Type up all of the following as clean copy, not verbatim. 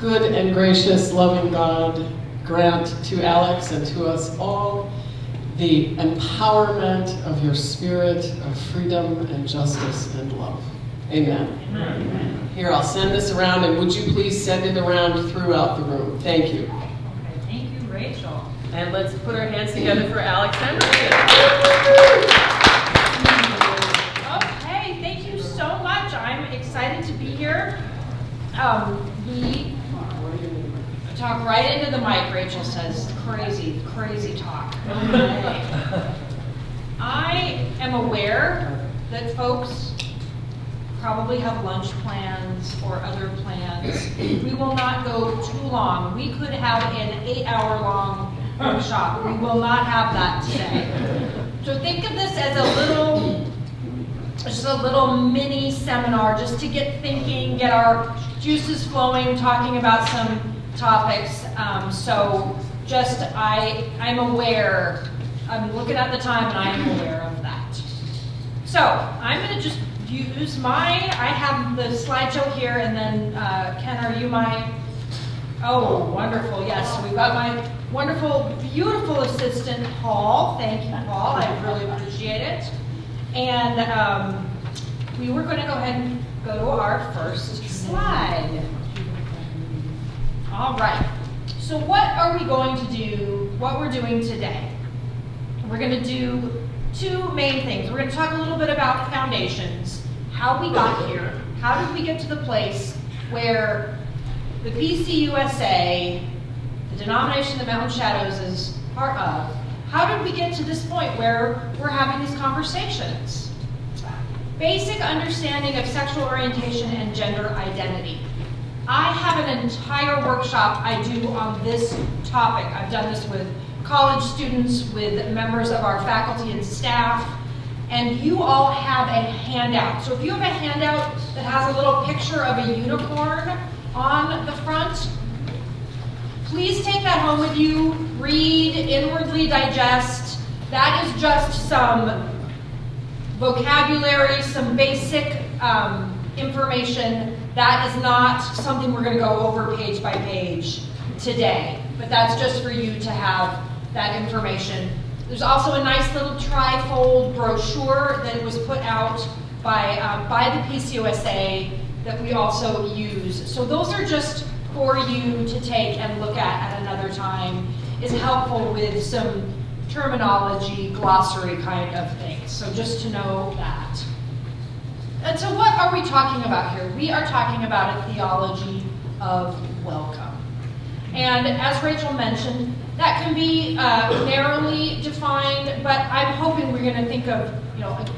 good and gracious, loving God grant to Alex and to us all the empowerment of your spirit of freedom and justice and love. Amen. Amen. Here, I'll send this around, and would you please send it around throughout the room? Thank you. Okay, thank you, Rachel. And let's put our hands together for Alex Hendrickson. Okay, thank you so much. I'm excited to be here. We talk right into the mic, Rachel says. Crazy, crazy talk. Okay. I am aware that folks probably have lunch plans or other plans. We will not go too long. We could have an 8-hour-long workshop. We will not have that today. So think of this as just a little mini seminar, just to get thinking, get our juices flowing, talking about some topics. I'm aware, I'm looking at the time and I am aware of that. So I'm going to just use I have the slideshow here, and then Ken, are you oh, wonderful, yes. So we've got my wonderful, beautiful assistant, Paul. Thank you, Paul, I really appreciate it. And we were going to go ahead and go to our first slide. All right, so what are we going to do, what we're doing today? We're going to do two main things. We're going to talk a little bit about foundations, how we got here, how did we get to the place where the PCUSA, the denomination that Mountain Shadows is part of, how did we get to this point where we're having these conversations? Basic understanding of sexual orientation and gender identity. I have an entire workshop I do on this topic. I've done this with college students, with members of our faculty and staff, and you all have a handout. So if you have a handout that has a little picture of a unicorn on the front, please take that home with you, read, inwardly digest. That is just some vocabulary, some basic information. That is not something we're going to go over page by page today, but that's just for you to have that information. There's also a nice little tri-fold brochure that was put out by the PCUSA that we also use. So those are just for you to take and look at another time. Is helpful with some terminology, glossary kind of things. So just to know that. And so what are we talking about here? We are talking about a theology of welcome. And as Rachel mentioned, that can be narrowly defined, but I'm hoping we're going to think of,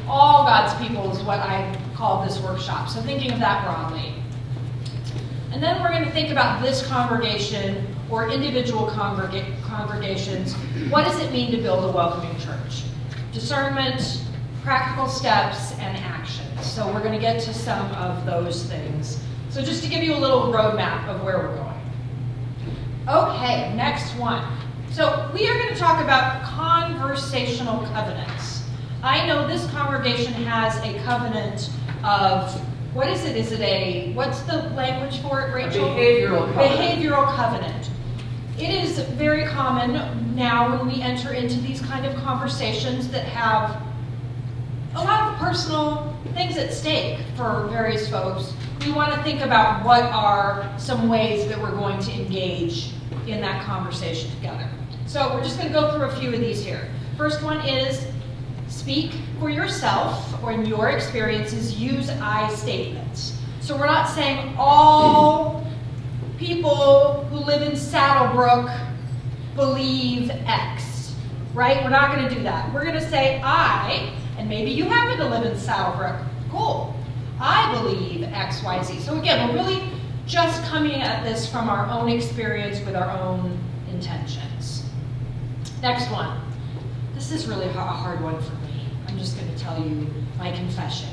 all God's people is what I call this workshop. So thinking of that broadly. And then we're going to think about this congregation or individual congregations. What does it mean to build a welcoming church? Discernment, practical steps, and actions. So we're going to get to some of those things. So just to give you a little roadmap of where we're going. Okay, next one. So we are going to talk about conversational covenants. I know this congregation has a covenant of, what is it? What's the language for it, Rachel? A behavioral covenant. Behavioral covenant. It is very common now when we enter into these kind of conversations that have a lot of personal things at stake for various folks. We want to think about what are some ways that we're going to engage in that conversation together. So we're just going to go through a few of these here. First one is speak for yourself or in your experiences, use I statements. So we're not saying all people who live in Saddlebrook believe X, right? We're not going to do that. We're going to say I, and maybe you happen to live in Saddlebrook. Cool. I believe X, Y, Z. So again, we're really just coming at this from our own experience with our own intentions. Next one. This is really a hard one for me. I'm just going to tell you my confession.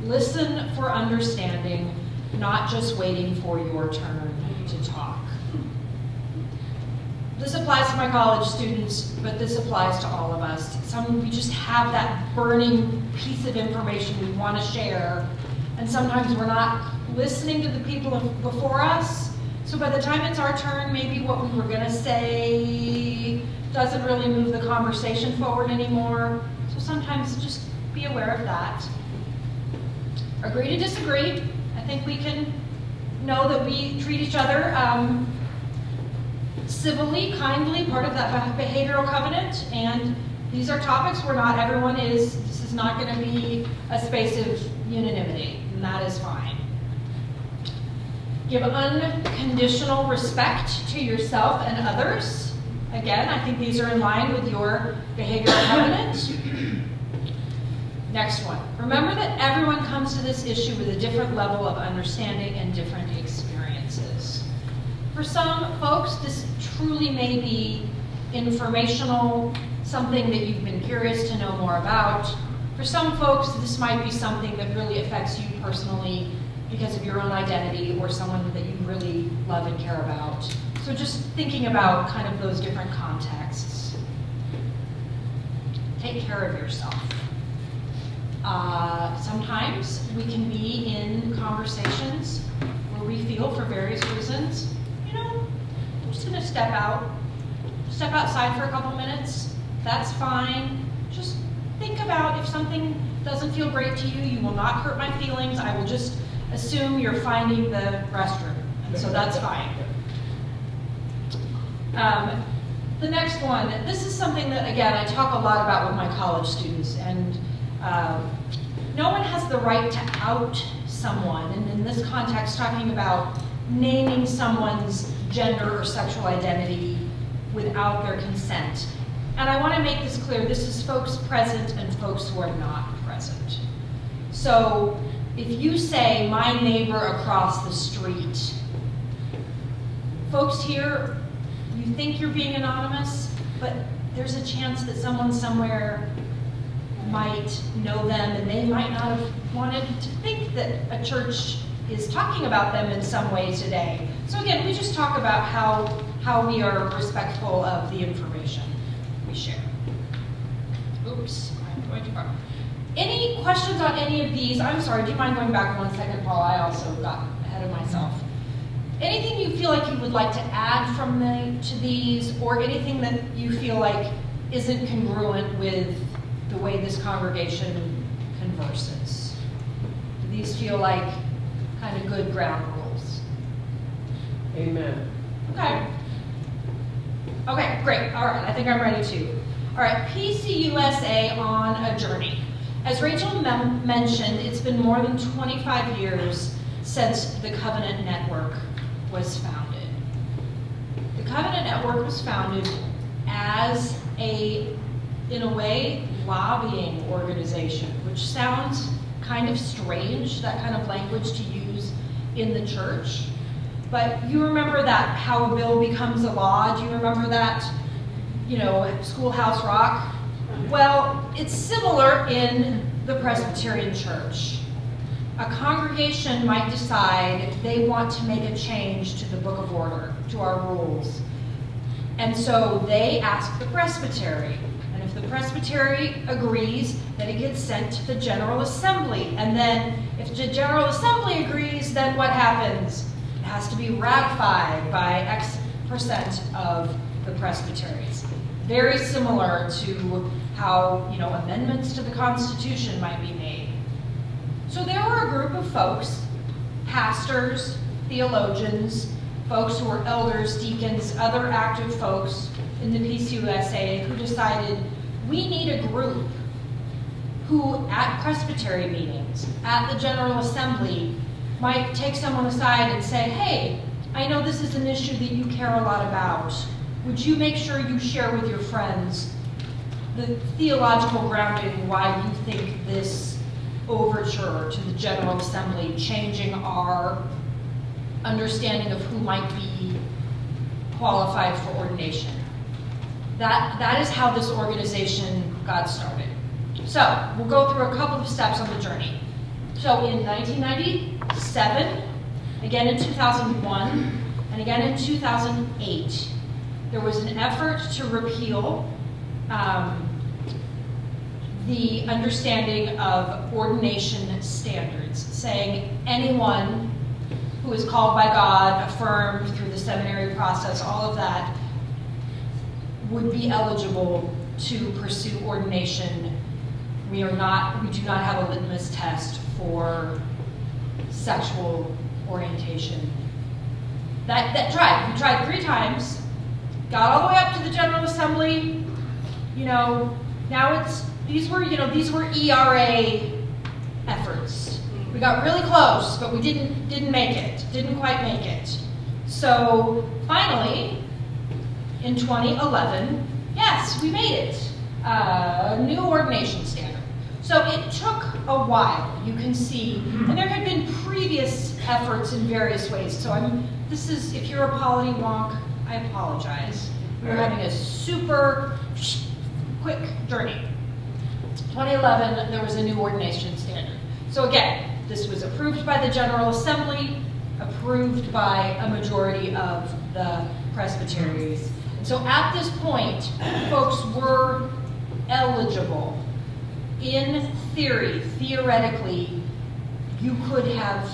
Listen for understanding, not just waiting for your turn to talk. This applies to my college students, but this applies to all of us. We just have that burning piece of information we want to share, and sometimes we're not listening to the people before us. So So by the time it's our turn, maybe what we were gonna say doesn't really move the conversation forward anymore. So sometimes just be aware of that. Agree to disagree. I think we can know that we treat each other civilly, kindly, part of that behavioral covenant. And these are topics where not everyone is, this is not gonna be a space of unanimity, and that is fine. Give unconditional respect to yourself and others. Again, I think these are in line with your behavioral covenant. Next one. Remember that everyone comes to this issue with a different level of understanding and different experiences. For some folks, this truly may be informational, something that you've been curious to know more about. For some folks, this might be something that really affects you personally because of your own identity or someone that you really love and care about. So just thinking about kind of those different contexts. Take care of yourself. Sometimes we can be in conversations where we feel for various reasons, I'm just gonna step outside for a couple minutes. That's fine. Just think about if something doesn't feel great to you, you will not hurt my feelings. I will just assume you're finding the restroom, and so that's fine. The next one, this is something that, again, I talk a lot about with my college students, and no one has the right to out someone, and in this context, talking about naming someone's gender or sexual identity without their consent. And I want to make this clear, this is folks present and folks who are not present. So if you say, my neighbor across the street, folks here, you think you're being anonymous, but there's a chance that someone somewhere might know them, and they might not have wanted to think that a church is talking about them in some way today. So again, we just talk about how we are respectful of the information we share. Oops, I'm going too far. Any questions on any of these? I'm sorry, do you mind going back 1 second, Paul? I also got ahead of myself. Anything you feel like you would like to add to these, or anything that you feel like isn't congruent with the way this congregation converses? Do these feel like kind of good ground rules? Amen. Okay. Okay, great. All right, I think I'm ready to. All right, PCUSA on a journey. As Rachel mentioned, it's been more than 25 years since the Covenant Network was founded. The Covenant Network was founded as in a way, lobbying organization, which sounds kind of strange, that kind of language to use in the church. But you remember that how a bill becomes a law? Do you remember that, Schoolhouse Rock? Well, it's similar in the Presbyterian Church. A congregation might decide they want to make a change to the Book of Order, to our rules. And so they ask the presbytery. And if the presbytery agrees, then it gets sent to the General Assembly. And then if the General Assembly agrees, then what happens? It has to be ratified by X% of the presbyteries. Very similar to how, amendments to the Constitution might be made. So there were a group of folks, pastors, theologians, folks who were elders, deacons, other active folks in the PCUSA who decided we need a group who at presbytery meetings, at the General Assembly, might take someone aside and say, hey, I know this is an issue that you care a lot about. Would you make sure you share with your friends the theological grounding why you think this overture to the General Assembly changing our understanding of who might be qualified for ordination? That is how this organization got started. So we'll go through a couple of steps on the journey. So in 1997, again in 2001, and again in 2008, there was an effort to repeal the understanding of ordination standards, saying anyone who is called by God, affirmed through the seminary process, all of that, would be eligible to pursue ordination. We do not have a litmus test for sexual orientation. We tried 3 times, got all the way up to the General Assembly. Now these were ERA efforts. We got really close, but we didn't make it. Didn't quite make it. So finally, in 2011, yes, we made it. New ordination standard. So it took a while, you can see, and there had been previous efforts in various ways. So if you're a polity wonk, I apologize. We're having a super quick journey. 2011, there was a new ordination standard. So again, this was approved by the General Assembly, approved by a majority of the Presbyterians. And so at this point, folks were eligible. In theory, theoretically, you could have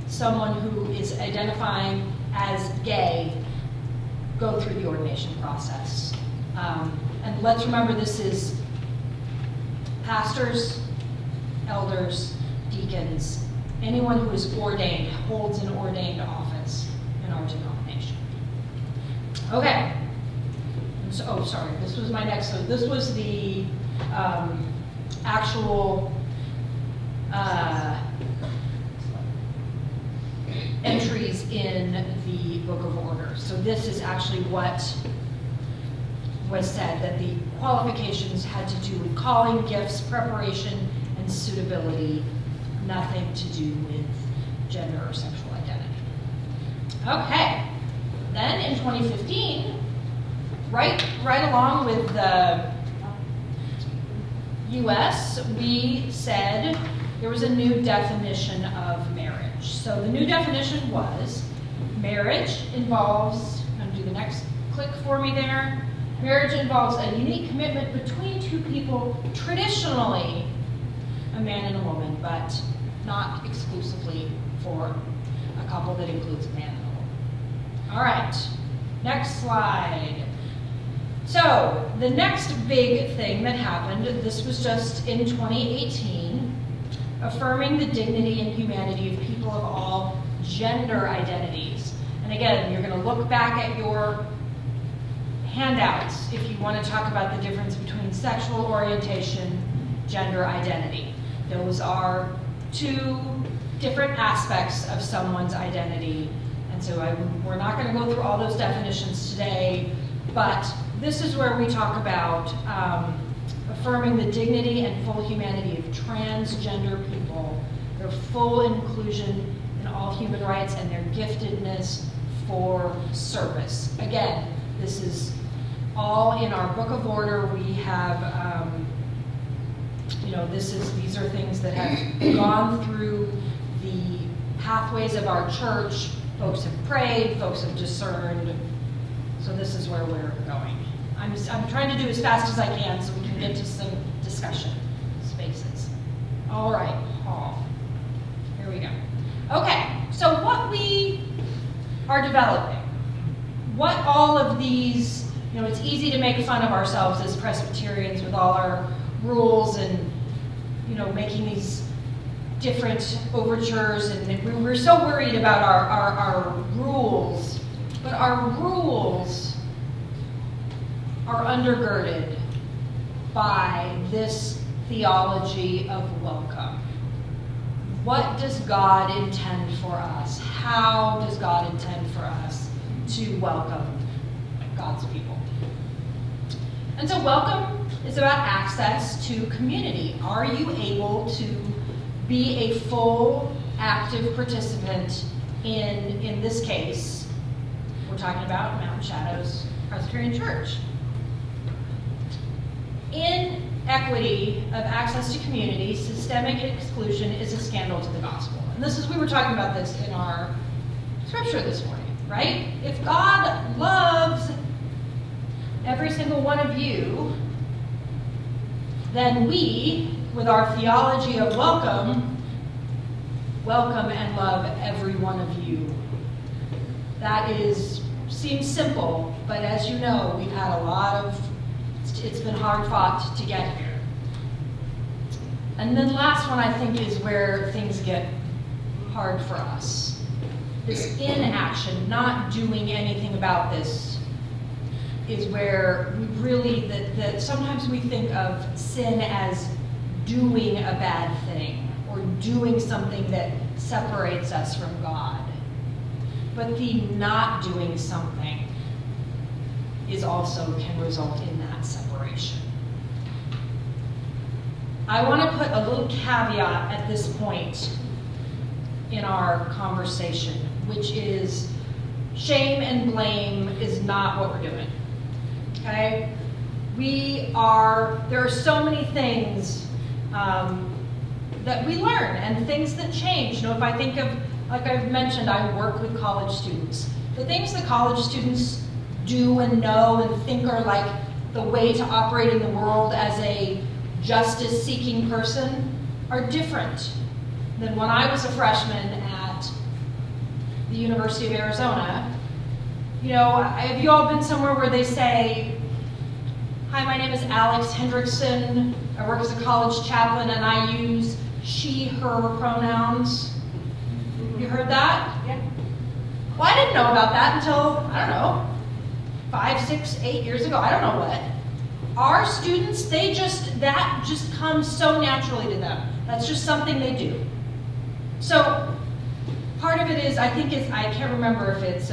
someone who is identifying as gay go through the ordination process. And let's remember, this is pastors, elders, deacons, anyone who is ordained, holds an ordained office in our denomination. Okay. This was my next one. This was the actual entries in the Book of Orders. So this is actually what was said, that the qualifications had to do with calling, gifts, preparation, and suitability, nothing to do with gender or sexual identity. Okay, then in 2015, right along with the US, we said there was a new definition of marriage. So the new definition was, marriage involves, I'm going to do the next click for me there, marriage involves a unique commitment between 2 people, traditionally a man and a woman, but not exclusively for a couple that includes a man and a woman. All right, next slide. So the next big thing that happened, this was just in 2018, affirming the dignity and humanity of people of all gender identities. And again, you're going to look back at your handouts if you want to talk about the difference between sexual orientation, gender identity. Those are 2 different aspects of someone's identity. And so we're not going to go through all those definitions today, but this is where we talk about affirming the dignity and full humanity of transgender people, their full inclusion in all human rights, and their giftedness for service. Again, this is all in our Book of Order. We have, these are things that have gone through the pathways of our church. Folks have prayed, folks have discerned. So this is where we're going. I'm trying to do as fast as I can so we can get to some discussion spaces. All right, Paul. Here we go. Okay, so what we are developing, what all of these, it's easy to make fun of ourselves as Presbyterians with all our rules and, making these different overtures, and we're so worried about our rules, but our rules are undergirded by this theology of welcome. What does God intend for us? How does God intend for us to welcome God's people? And so welcome is about access to community. Are you able to be a full, active participant in this case, we're talking about Mountain Shadows Presbyterian Church. Inequity of access to community, systemic exclusion is a scandal to the gospel. And we were talking about this in our scripture this morning, right? If God loves every single one of you, then we, with our theology of welcome, welcome and love every one of you. That seems simple, but as you know, we've had it's been hard fought to get here. And then last one, I think, is where things get hard for us. This inaction, not doing anything about this, is where we really, sometimes we think of sin as doing a bad thing or doing something that separates us from God. But the not doing something can result in that separation. I want to put a little caveat at this point in our conversation, which is shame and blame is not what we're doing. Okay? There are so many things that we learn and things that change. If I think of, like I've mentioned, I work with college students. The things that college students do and know and think are like the way to operate in the world as a justice-seeking person are different than when I was a freshman at the University of Arizona. Have you all been somewhere where they say, "Hi, my name is Alex Hendrickson. I work as a college chaplain and I use she, her pronouns"? You heard that? Yeah. Well, I didn't know about that until, 5, 6, 8 years ago. I don't know what. Our students, that just comes so naturally to them. That's just something they do. So part of it is, I can't remember if is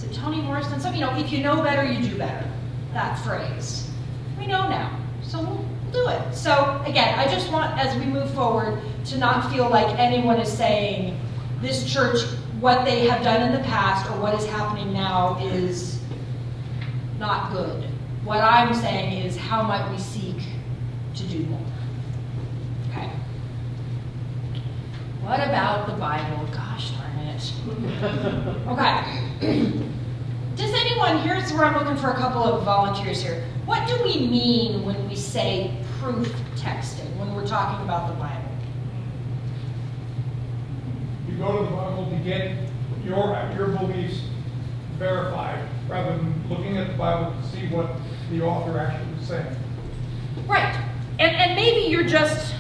it Toni Morrison? If you know better, you do better. That phrase. We know now, so we'll do it. So again, I just want, as we move forward, to not feel like anyone is saying this church, what they have done in the past or what is happening now is not good. What I'm saying is, how might we seek to do more? Okay. What about the Bible? Gosh darn it. Okay. Does anyone, here's where I'm looking for a couple of volunteers here. What do we mean when we say proof texting, when we're talking about the Bible? You go to the Bible to get your beliefs verified, rather than looking at the Bible to see what the author actually is saying. Right. And maybe you're just,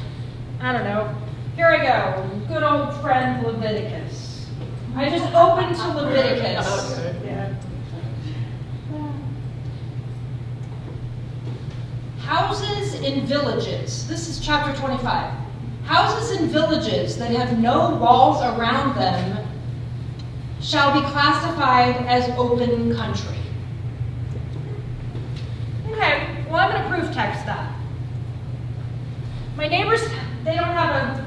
here I go, good old friend Leviticus. I just opened to Leviticus. Okay. Yeah. Houses in villages, this is chapter 25. Houses in villages that have no walls around them shall be classified as open country. Okay, well, I'm going to proof text that. My neighbors, they don't have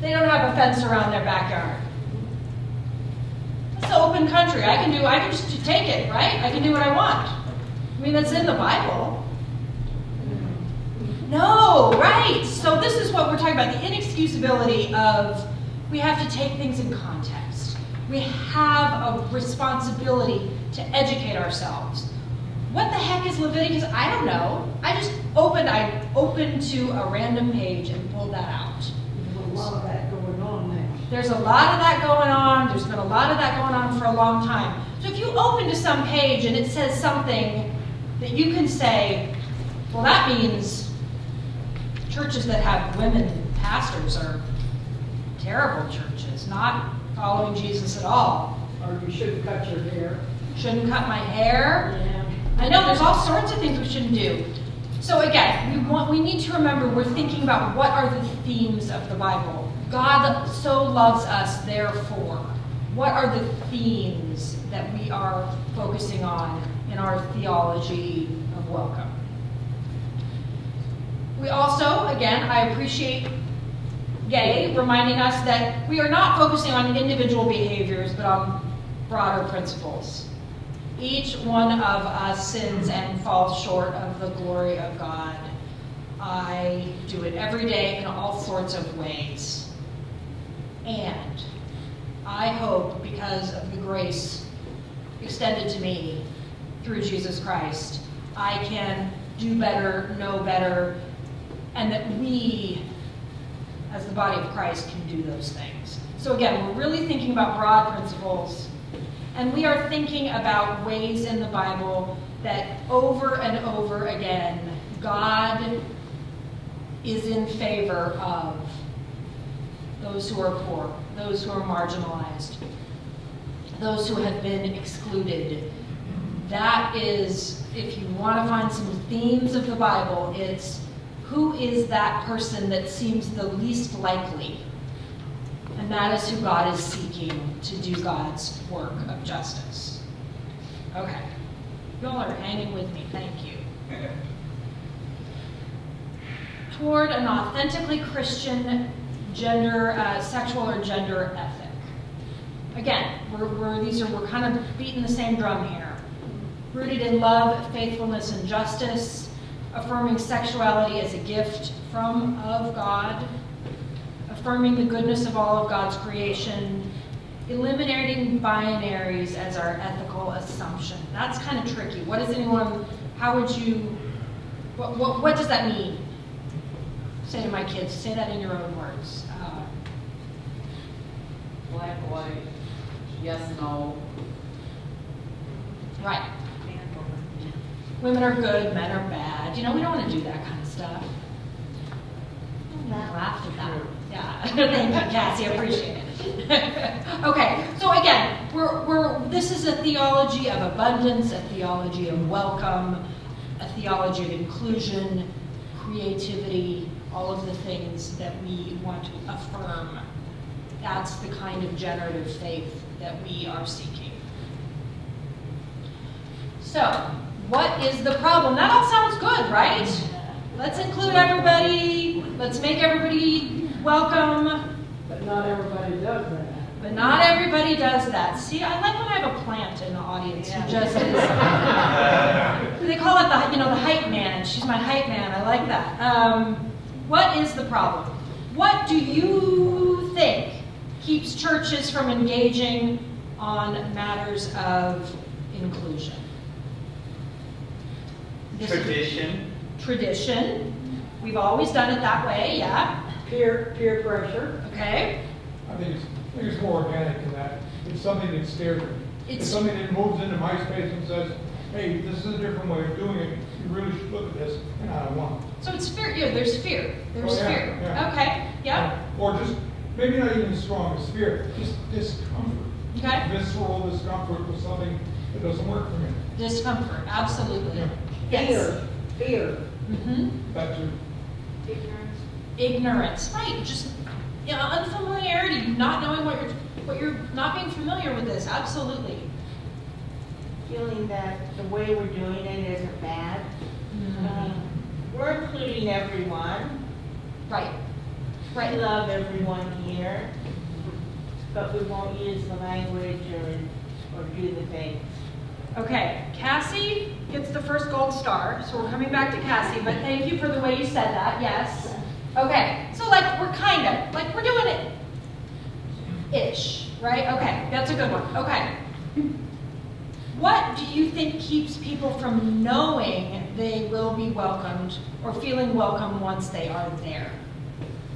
a fence around their backyard. It's open country. I can just take it, right? I can do what I want. That's in the Bible. No, right. So this is what we're talking about, the inexcusability of, we have to take things in context. We have a responsibility to educate ourselves. What the heck is Leviticus? I don't know. I opened to a random page and pulled that out. There's a lot of that going on now. There's a lot of that going on. There's been a lot of that going on for a long time. So if you open to some page and it says something that you can say, well, that means churches that have women pastors are terrible churches, not following Jesus at all. Or you shouldn't cut your hair. Shouldn't cut my hair. Yeah. I know there's all sorts of things we shouldn't do. So again, we need to remember we're thinking about what are the themes of the Bible. God so loves us, therefore. What are the themes that we are focusing on in our theology of welcome? We also, again, I appreciate Gay reminding us that we are not focusing on individual behaviors, but on broader principles. Each one of us sins and falls short of the glory of God. I do it every day in all sorts of ways. And I hope, because of the grace extended to me through Jesus Christ, I can do better, know better, and that we as the body of Christ, can do those things. So again, we're really thinking about broad principles, and we are thinking about ways in the Bible that over and over again, God is in favor of those who are poor, those who are marginalized, those who have been excluded. That is, if you want to find some themes of the Bible, it's who is that person that seems the least likely? And that is who God is seeking to do God's work of justice. Okay. Y'all are hanging with me. Thank you. Toward an authentically Christian sexual or gender ethic. Again, we're kind of beating the same drum here. Rooted in love, faithfulness, and justice, affirming sexuality as a gift of God, affirming the goodness of all of God's creation, eliminating binaries as our ethical assumption. That's kind of tricky. What does what does that mean? Say to my kids, say that in your own words. Black, white, yes, no. Right. Women are good, men are bad. We don't want to do that kind of stuff. I laughed at that. Yeah, thank you, Cassie, I appreciate it. Okay, so again, this is a theology of abundance, a theology of welcome, a theology of inclusion, creativity, all of the things that we want to affirm. That's the kind of generative faith that we are seeking. So, what is the problem? That all sounds good, right? Let's include everybody. Let's make everybody welcome. But not everybody does that. But not everybody does that. See, I like when I have a plant in the audience who just is. They call it the hype man. She's my hype man. I like that. What is the problem? What do you think keeps churches from engaging on matters of inclusion? Tradition. We've always done it that way, yeah. Peer pressure. Okay. I think it's more organic than that. It's something that scares me. It's something that moves into my space and says, hey, this is a different way of doing it. You really should look at this, and I don't want it. So it's fear. Yeah, there's fear. There's fear. Yeah. Okay. Yeah. Or just, maybe not even strong as fear, just discomfort. Okay. Visceral discomfort with something that doesn't work for me. Discomfort. Absolutely. Yeah. Yes. Fear. Mm-hmm. That too. Ignorance. Right. Just unfamiliarity. Not knowing what you're not being familiar with this. Absolutely. Feeling that the way we're doing it isn't bad. We're including everyone. Right. We Right. love everyone here, but we won't use the language or do the things. Okay. Cassie gets the first gold star, so we're coming back to Cassie, but thank you for the way you said that. Yes. Okay. So we're doing it ish, right? Okay. That's a good one. Okay. What do you think keeps people from knowing they will be welcomed or feeling welcome once they are there?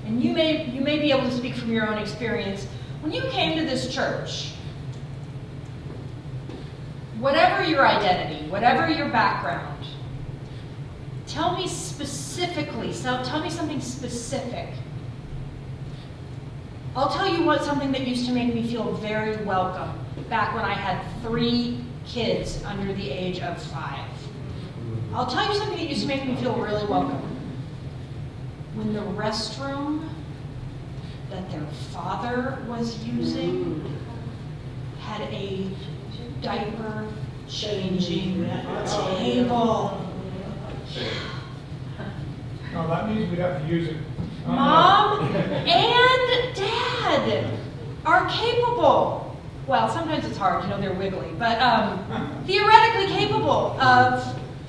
And you may be able to speak from your own experience. When you came to this church, whatever your identity, whatever your background, tell me specifically, tell me something specific. I'll tell you something that used to make me feel very welcome back when I had 3 kids under the age of 5. I'll tell you something that used to make me feel really welcome. When the restroom that their father was using had a diaper changing table. No, that means we'd have to use it. Mom and Dad are capable. Well, sometimes it's hard, they're wiggly, but theoretically capable of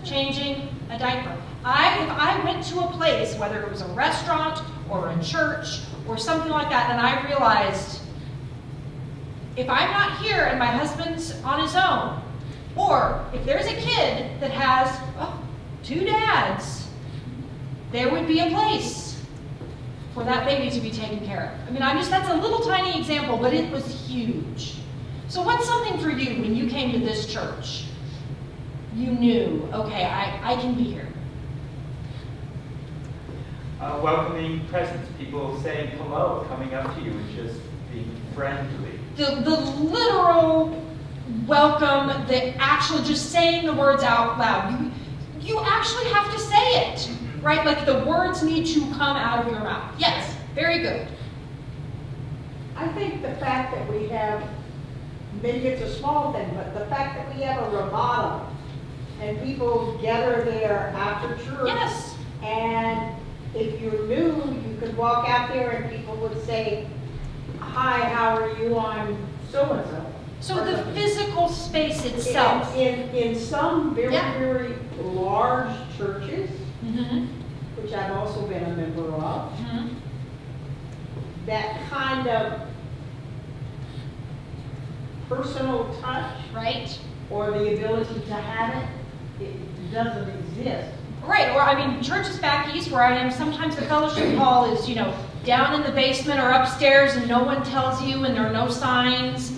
changing a diaper. If I went to a place, whether it was a restaurant or a church or something like that, and I realized if I'm not here and my husband's on his own, or if there's a kid that has 2 dads, there would be a place for that baby to be taken care of. I mean, that's a little tiny example, but it was huge. So what's something for you when you came to this church? You knew, okay, I can be here. Welcoming presence, people saying hello, coming up to you and just being friendly. The literal welcome, the actual just saying the words out loud. You actually have to say it, right? Like the words need to come out of your mouth. Yes, very good. I think the fact that we have, maybe it's a small thing, but the fact that we have a Ramada and people gather there after church. Yes. And if you're new, you could walk out there and people would say, hi, how are you? I'm so-and-so. So the physical space itself. In some very, Yeah. very large churches, Mm-hmm. which I've also been a member of, Mm-hmm. that kind of personal touch Right? or the ability to have it doesn't exist. Right, or I mean, churches back east where I am, sometimes the fellowship hall is, down in the basement or upstairs and no one tells you and there are no signs.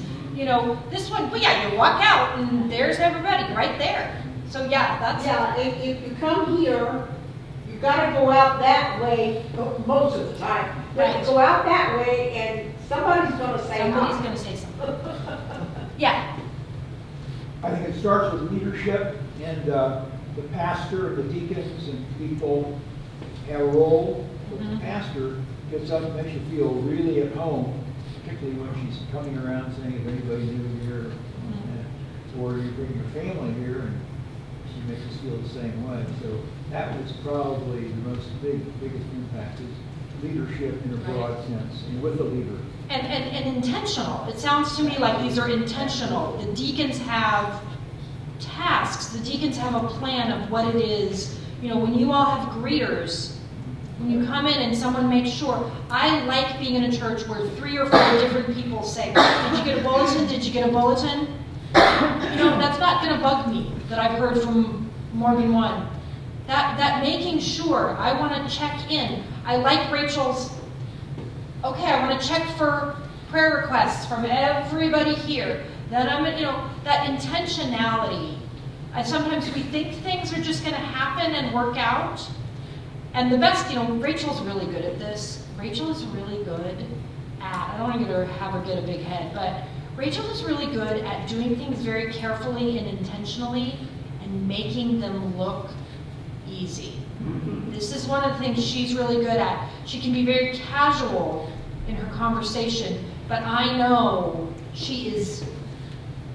This one, well, yeah, you walk out and there's everybody right there. So yeah, that's... Yeah, if you come here, you gotta go out that way most of the time. You have Right. to go out that way and somebody's gonna say Somebody's hi. going to say something. Yeah. I think it starts with leadership, and the pastor and the deacons and people have a role, but the pastor gets up and makes you feel really at home, particularly when she's coming around saying, if anybody new here, or you bring your family here, and she makes us feel the same way. So that was probably the biggest impact is leadership in a broad sense, and with a leader. And intentional. It sounds to me like these are intentional. The deacons have tasks. The deacons have a plan of what it is. When you all have greeters, when you come in and someone makes sure, I like being in a church where 3 or 4 different people say, did you get a bulletin? Did you get a bulletin? That's not going to bug me that I've heard from more than one. That making sure, I want to check in. I like Rachel's, okay, I want to check for prayer requests from everybody here. Then that intentionality. Sometimes we think things are just going to happen and work out. And the best, Rachel's really good at this. Rachel is really good at, I don't want to have her get a big head, but Rachel is really good at doing things very carefully and intentionally and making them look easy. This is one of the things she's really good at. She can be very casual in her conversation, but I know she is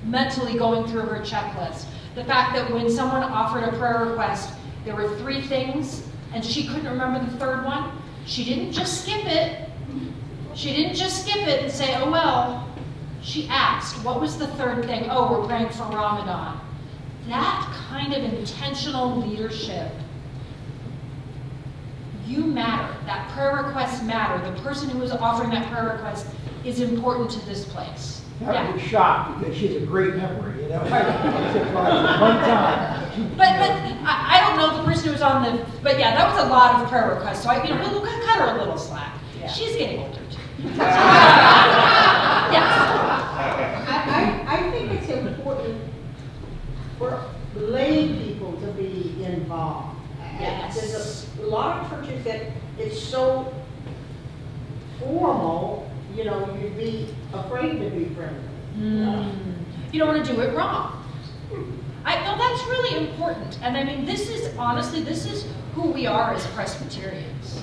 mentally going through her checklist. The fact that when someone offered a prayer request, there were 3 things, and she couldn't remember the 3rd one, she didn't just skip it. She didn't just skip it and say, oh well. She asked, what was the 3rd thing? Oh, we're praying for Ramadan. That kind of intentional leadership, you matter. That prayer requests matter. The person who is offering that prayer request is important to this place. I was shocked because she has a great memory, I surprised one time. But I don't know the person who was on the, but yeah, that was a lot of prayer requests. So we'll cut her a little slack. Yeah. She's getting older too. Yes. I think it's important for lay people to be involved. Yes. There's a lot of churches that it's so formal, you'd be afraid to be friendly. You don't want to do it wrong. No, that's really important. And I mean, this is who we are as Presbyterians.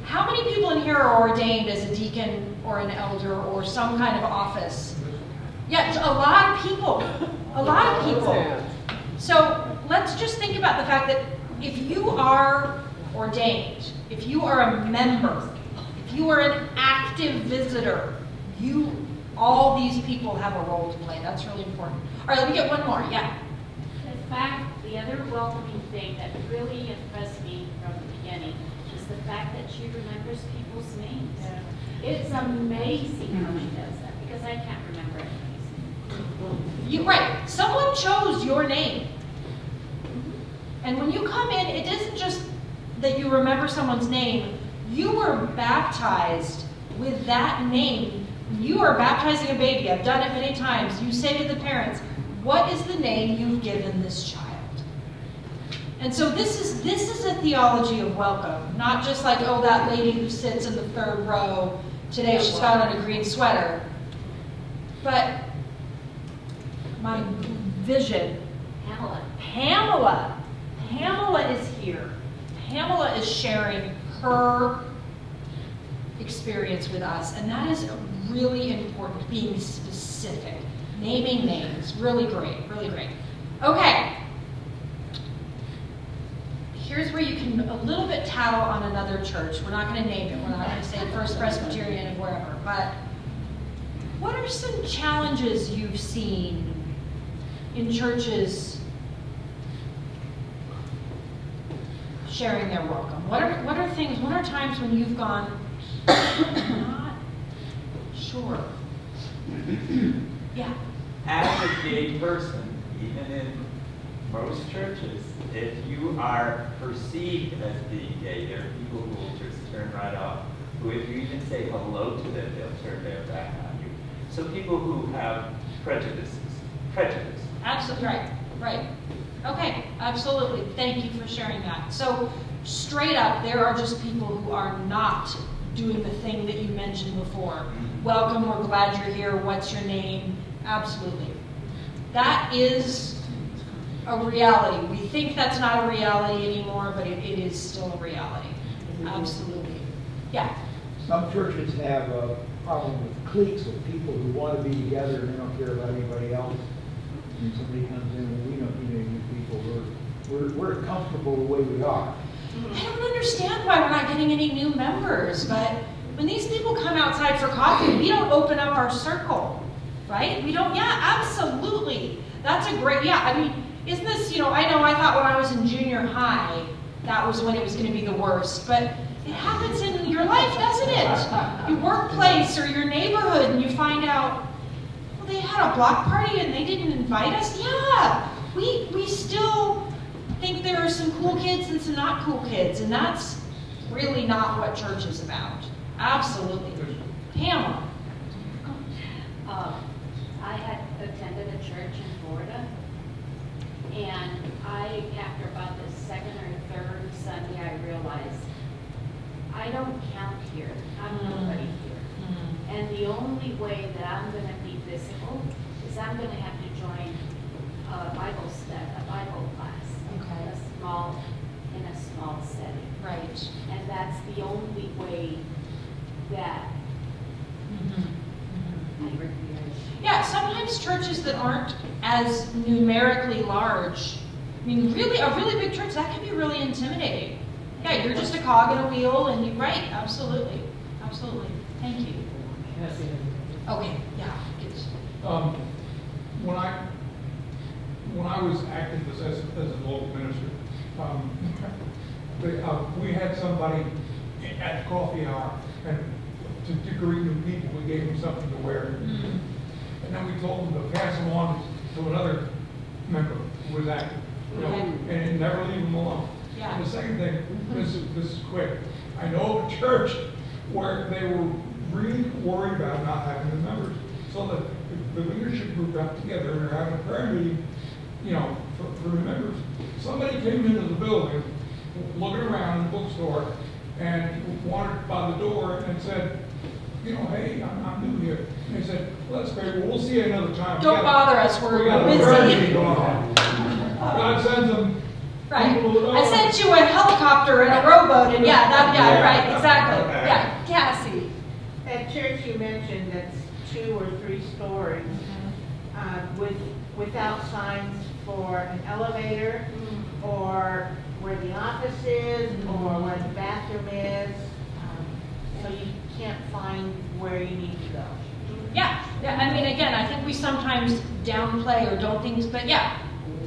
How many people in here are ordained as a deacon or an elder or some kind of office? Yeah, a lot of people. A lot of people. So let's just think about the fact that if you are ordained, if you are a member, if you are an active visitor, all these people have a role to play. That's really important. All right, let me get one more. Yeah. In fact, the other welcoming thing that really impressed me from the beginning is the fact that she remembers people's names. It's amazing how she does that, because I can't remember anybody's name. Right. Someone chose your name. And when you come in, it isn't just that you remember someone's name, You were baptized with that name. You are baptizing a baby. I've done it many times. You say to the parents, what is the name you've given this child? And so this is a theology of welcome, not just like, oh, that lady who sits in the third row, today she's got on a green sweater. But my vision, Pamela is here. Pamela is sharing her experience with us, and that is really important, being specific, naming names, really great, really great. Okay, here's where you can a little bit tattle on another church. We're not going to name it, we're not going to say First Presbyterian and wherever, but what are some challenges you've seen in churches sharing their welcome? What are times when you've gone, I'm not sure? Yeah. As a gay person, even in most churches, if you are perceived as being gay, there are people who will just turn right off, who if you even say hello to them, they'll turn their back on you. So people who have prejudice. Absolutely, right. Okay, absolutely. Thank you for sharing that. So straight up, there are just people who are not doing the thing that you mentioned before. Welcome, we're glad you're here, what's your name? Absolutely. That is a reality. We think that's not a reality anymore, but it is still a reality. Absolutely. Yeah. Some churches have a problem with cliques of people who want to be together and they don't care about anybody else. And somebody comes in and we don't need any new people. We're comfortable the way we are. I don't understand why we're not getting any new members, but when these people come outside for coffee, we don't open up our circle, right? We don't, yeah, absolutely. That's a great, yeah, I mean, isn't this, I thought when I was in junior high, that was when it was going to be the worst, but it happens in your life, doesn't it? Your workplace or your neighborhood, and you find out, well, they had a block party and they didn't invite us? Yeah, we still think there are some cool kids and some not cool kids, and that's really not what church is about. Absolutely. Pamela. I had attended a church in Florida, and after about the second or third Sunday, I realized I don't count here. I'm nobody here. And the only way that I'm going to be visible is I'm going to have to join a Bible class. Okay. In a small setting. Right. And that's the only way that I Yeah, sometimes churches that aren't as numerically large, I mean, really, a really big church, that can be really intimidating. Yeah, you're just a cog in a wheel, and you're right, absolutely. Absolutely. Thank you. Okay, yeah. When I was active as a local minister, we had somebody at the coffee hour, and to greet new people, we gave them something to wear. And then we told them to pass them on to another member who was active, and never leave them alone. Yeah. And the second thing, this is quick. I know of a church where they were really worried about not having the members, so that the leadership group got together and they're having a prayer meeting, for the members. Somebody came into the building, looking around in the bookstore, and wandered by the door and said, hey, I'm new here. And they said, well, that's great. Well, we'll see you another time. Don't bother us. We're busy. God sends them. Right. I sent you a helicopter and a rowboat, and right, exactly. Yeah, Cassie. That church you mentioned that's 2 or 3 stories, without signs for an elevator, or where the office is, or where the bathroom is, so you can't find where you need to go. Yeah, I mean, again, I think we sometimes downplay or don't things, but yeah,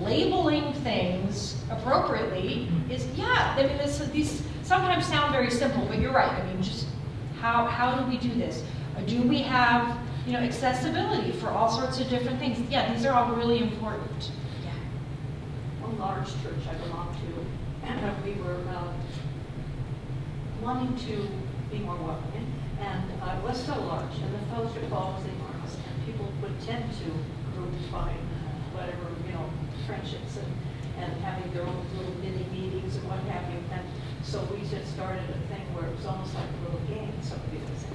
labeling things appropriately is, I mean, these sometimes sound very simple, but you're right. I mean, just how do we do this? Do we have, accessibility for all sorts of different things? Yeah, these are all really important. A large church I belonged to, and we were wanting to be more welcoming, and it was so large, and the fellowship hall was enormous, and people would tend to group find whatever, friendships and having their own little mini meetings and what have you. And so we just started a thing where it was almost like a little game. So people would say,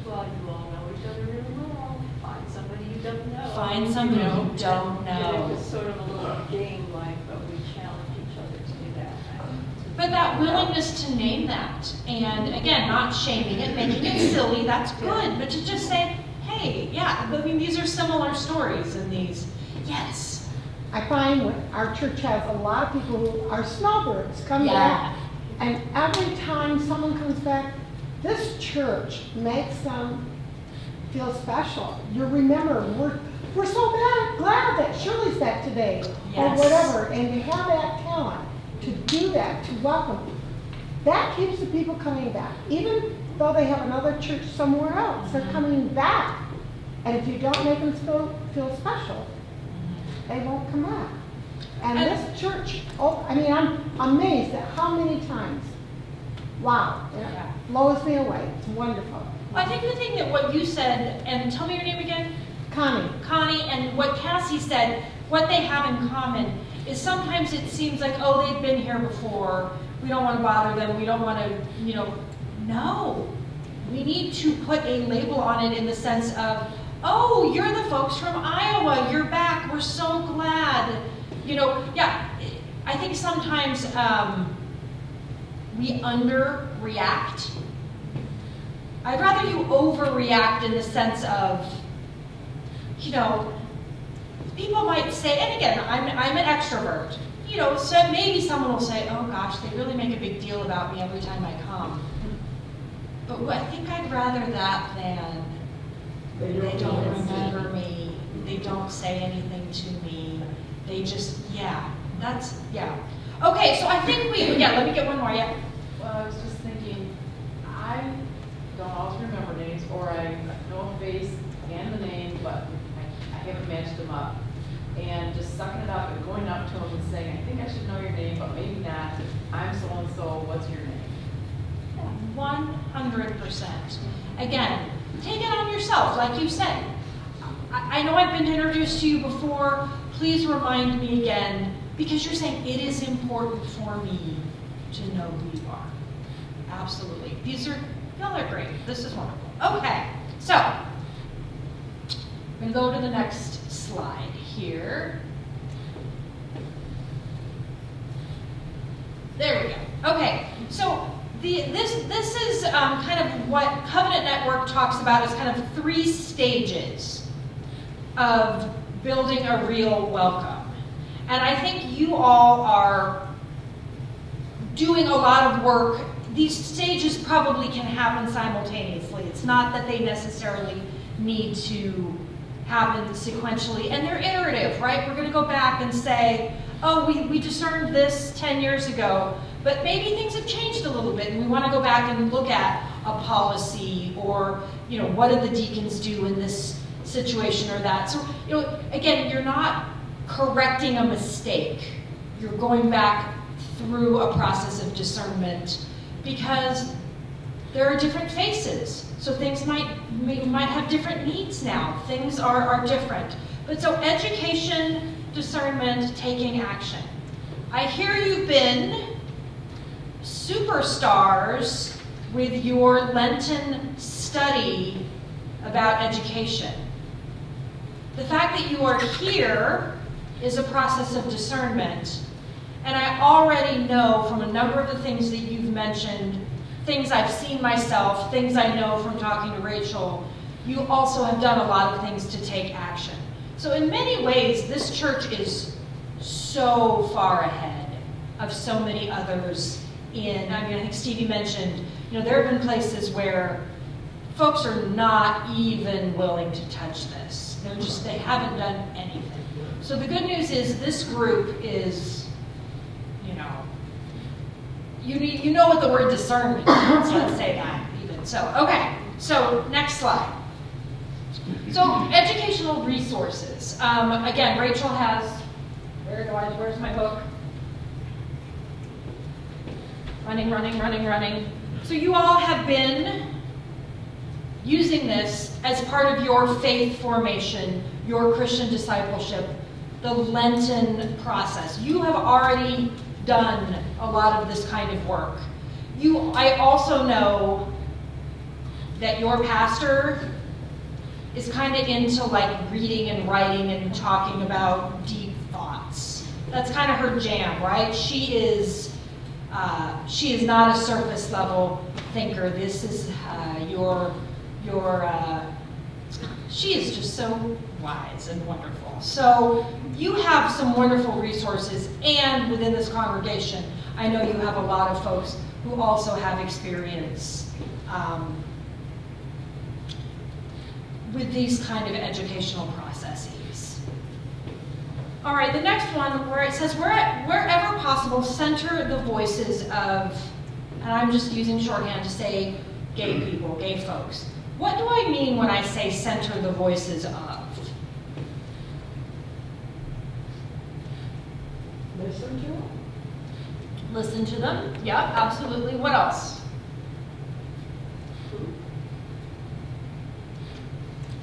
well, you all know each other really well. Find somebody you don't know. Find somebody you don't know. And it was sort of a little game-like, but we challenge each other to do that. But that willingness to name that, and again, not shaming it, making it silly, that's good. But to just say, hey, yeah, I mean, these are similar stories in these. Yes. I find our church has a lot of people who are snowbirds come back. And every time someone comes back, this church makes them feel special. You remember, we're so glad that Shirley's back today, or whatever, and to have that talent, to do that, to welcome, that keeps the people coming back. Even though they have another church somewhere else, they're coming back. And if you don't make them feel special, they won't come back. And this church, I'm amazed at how many times. Wow, it blows me away. It's wonderful. Well, I think the thing that what you said, and tell me your name again. Connie, and what Cassie said, what they have in common is sometimes it seems like, oh, they've been here before. We don't want to bother them. We don't want to, no. We need to put a label on it in the sense of, oh, you're the folks from Iowa. You're back. We're so glad. I think sometimes we underreact. I'd rather you overreact in the sense of, people might say, and again, I'm an extrovert. So maybe someone will say, oh gosh, they really make a big deal about me every time I come. But I think I'd rather that than they don't remember me, they don't say anything to me, they just, Okay, so I think let me get one more, Well, I was just thinking, I don't always remember names, or I know a face and the name, but I haven't matched them up. And just sucking it up and going up to them and saying, I think I should know your name, but maybe not. I'm so-and-so, what's your name? 100%. Again, take it on yourself, like you said. I know I've been introduced to you before. Please remind me again, because you're saying it is important for me to know who you are. Absolutely. Y'all are great. This is wonderful. Okay, so I'm going to go to the next slide here. There we go. Okay, so this is kind of what Covenant Network talks about as kind of 3 stages of building a real welcome. And I think you all are doing a lot of work. These stages probably can happen simultaneously. It's not that they necessarily need to happen sequentially. And they're iterative, right? We're going to go back and say, oh, we discerned this 10 years ago, but maybe things have changed a little bit, and we want to go back and look at a policy, or what do the deacons do in this situation or that. So again, you're not correcting a mistake. You're going back through a process of discernment, because there are different faces. So things might have different needs now. Things are different. But so education, discernment, taking action. I hear you've been superstars with your Lenten study about education. The fact that you are here is a process of discernment. And I already know from a number of the things that you've mentioned, things I've seen myself, things I know from talking to Rachel, you also have done a lot of things to take action. So in many ways, this church is so far ahead of so many others I think Stevie mentioned, there have been places where folks are not even willing to touch this. They haven't done anything. So the good news is this group is, you know what the word discernment means, let's say that even. So, okay, so next slide. So educational resources. Again, Rachel has, where's my book? running. So you all have been using this as part of your faith formation, your Christian discipleship, the Lenten process. You have already done a lot of this kind of work. I also know that your pastor is kind of into like reading and writing and talking about deep thoughts. That's kind of her jam, right? She is not a surface level thinker. This is she is just so wise and wonderful. So you have some wonderful resources, and within this congregation, I know you have a lot of folks who also have experience with these kind of educational processes. All right, the next one where it says, wherever possible, center the voices of, and I'm just using shorthand to say gay people, gay folks. What do I mean when I say center the voices of? Listen to them. Listen to them. Yep, absolutely. What else?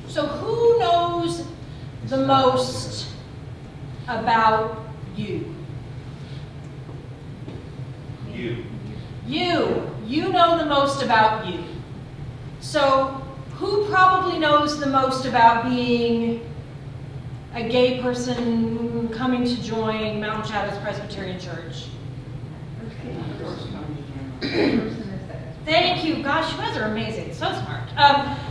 So who knows the most about you? You. You know the most about you. So who probably knows the most about being a gay person coming to join Mountain Shadows Presbyterian Church? Thank you. Gosh, you guys are amazing. So smart.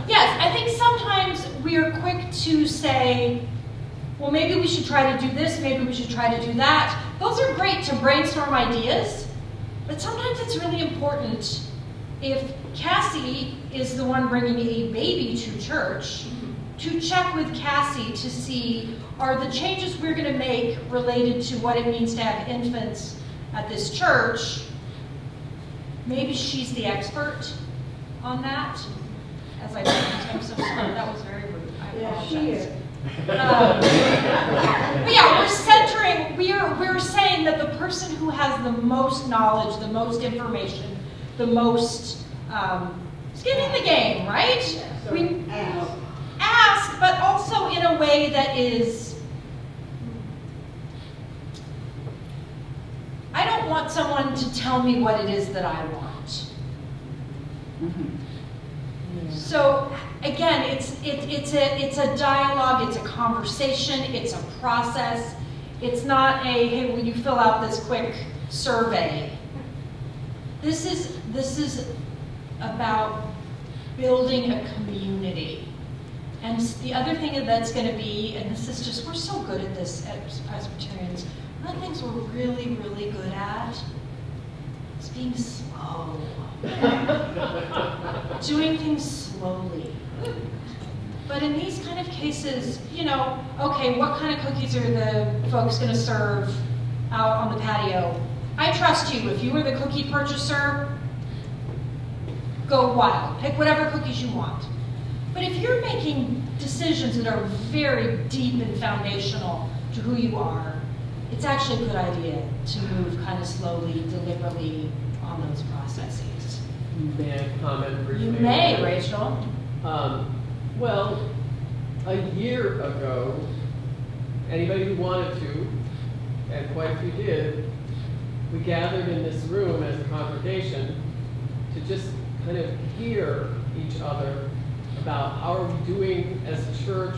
Yes, I think sometimes we are quick to say, well, maybe we should try to do this, maybe we should try to do that. Those are great to brainstorm ideas, but sometimes it's really important, if Cassie is the one bringing a baby to church, to check with Cassie to see, are the changes we're going to make related to what it means to have infants at this church? Maybe she's the expert on that. As I said, I'm so sorry, that was very rude. I apologize. She is. But yeah, we're centering, we're saying that the person who has the most knowledge, the most information, the most skin in the game, right? So We ask. ask, but also in a way that is, I don't want someone to tell me what it is that I want. So again, it's a dialogue, it's a conversation, it's a process. It's not a, hey, will you fill out this quick survey? This is about building a community. And the other thing that's going to be, and this is just, we're so good at this at Presbyterians, one of the things we're really, really good at is being slow. Doing things slowly. But in these kind of cases, you know, okay, what kind of cookies are the folks going to serve out on the patio? I trust you. If you were the cookie purchaser, go wild. Pick whatever cookies you want. But if you're making decisions that are very deep and foundational to who you are, it's actually a good idea to move kind of slowly, deliberately on those processes. May I comment briefly? You may, Rachel. Well, a year ago, anybody who wanted to, and quite a few did, we gathered in this room as a congregation to just kind of hear each other about how are we doing as a church,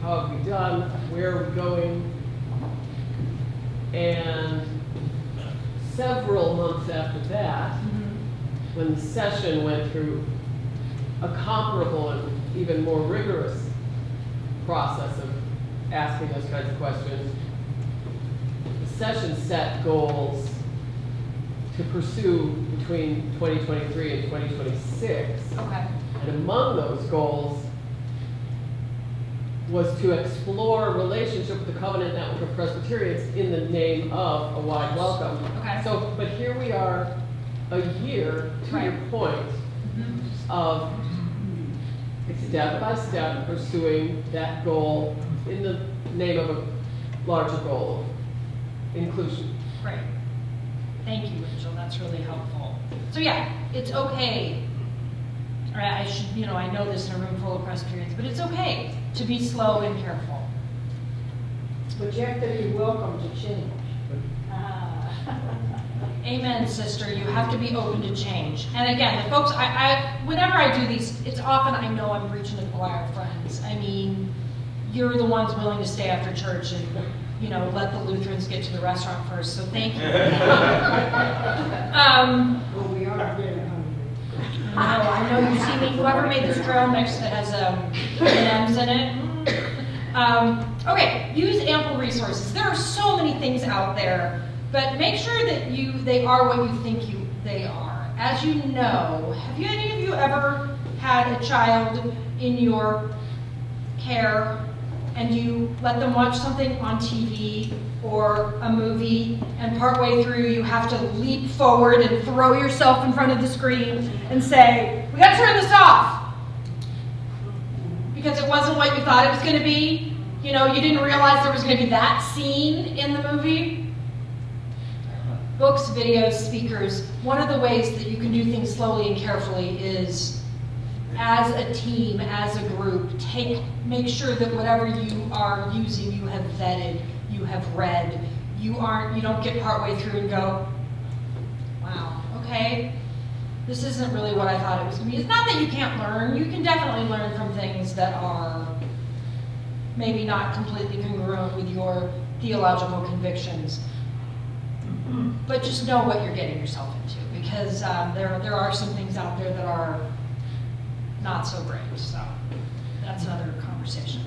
how have we done, where are we going, and several months after that, when the session went through a comparable and even more rigorous process of asking those kinds of questions, the session set goals to pursue between 2023 and 2026. Okay. And among those goals was to explore a relationship with the Covenant Network of Presbyterians in the name of a wide welcome. Okay. So, but here we are a year, to your point, of step by step pursuing that goal in the name of a larger goal, inclusion. Right. Thank you, Rachel, that's really helpful. So yeah, it's okay, or I should, I know this in a room full of Presbyterians, but it's okay to be slow and careful. But you have to be welcome to change. Amen, sister, you have to be open to change. And again, the folks, whenever I do these, it's often I know I'm preaching to the choir, friends. I mean, you're the ones willing to stay after church and, let the Lutherans get to the restaurant first, so thank you. Well, we are very hungry. I know you see me, whoever made this trail mix that has M&Ms in it. Okay, use ample resources. There are so many things out there, but make sure that they are what you think they are. As you know, have any of you ever had a child in your care and you let them watch something on TV or a movie, and partway through you have to leap forward and throw yourself in front of the screen and say, we gotta turn this off, because it wasn't what you thought it was gonna be. You didn't realize there was gonna be that scene in the movie. Books, videos, speakers, one of the ways that you can do things slowly and carefully is, as a team, as a group, make sure that whatever you are using, you have vetted, you have read. You don't get partway through and go, wow, okay, this isn't really what I thought it was going to be. It's not that you can't learn. You can definitely learn from things that are maybe not completely congruent with your theological convictions. But just know what you're getting yourself into, because there are some things out there that are not so great, so that's another conversation.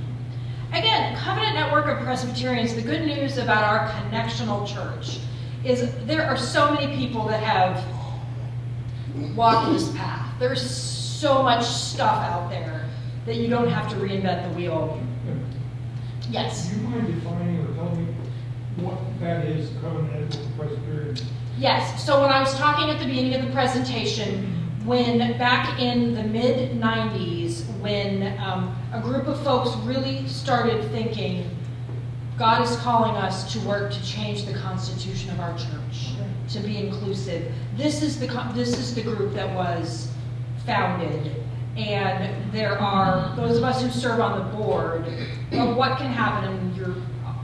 Again, Covenant Network of Presbyterians, the good news about our connectional church is there are so many people that have walked this path. There's so much stuff out there that you don't have to reinvent the wheel. Yes? Do you mind defining or telling me what that is, Covenant Network of Presbyterians? Yes, so when I was talking at the beginning of the presentation, when back in the mid-90s, when a group of folks really started thinking, God is calling us to work to change the constitution of our church, to be inclusive. This is the group that was founded, and there are those of us who serve on the board. But what can happen, and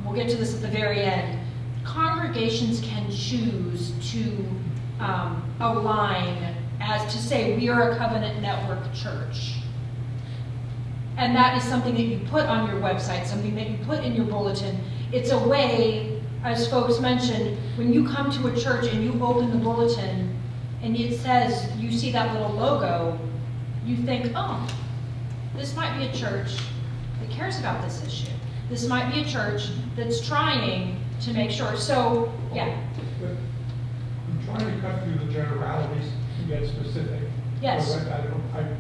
we'll get to this at the very end. Congregations can choose to align as to say we are a Covenant Network church. And that is something that you put on your website, something that you put in your bulletin. It's a way, as folks mentioned, when you come to a church and you open the bulletin and it says, you see that little logo, you think, oh, this might be a church that cares about this issue. This might be a church that's trying to make sure. So, yeah. I'm trying to cut through the generalities and get specific. Yes. I'm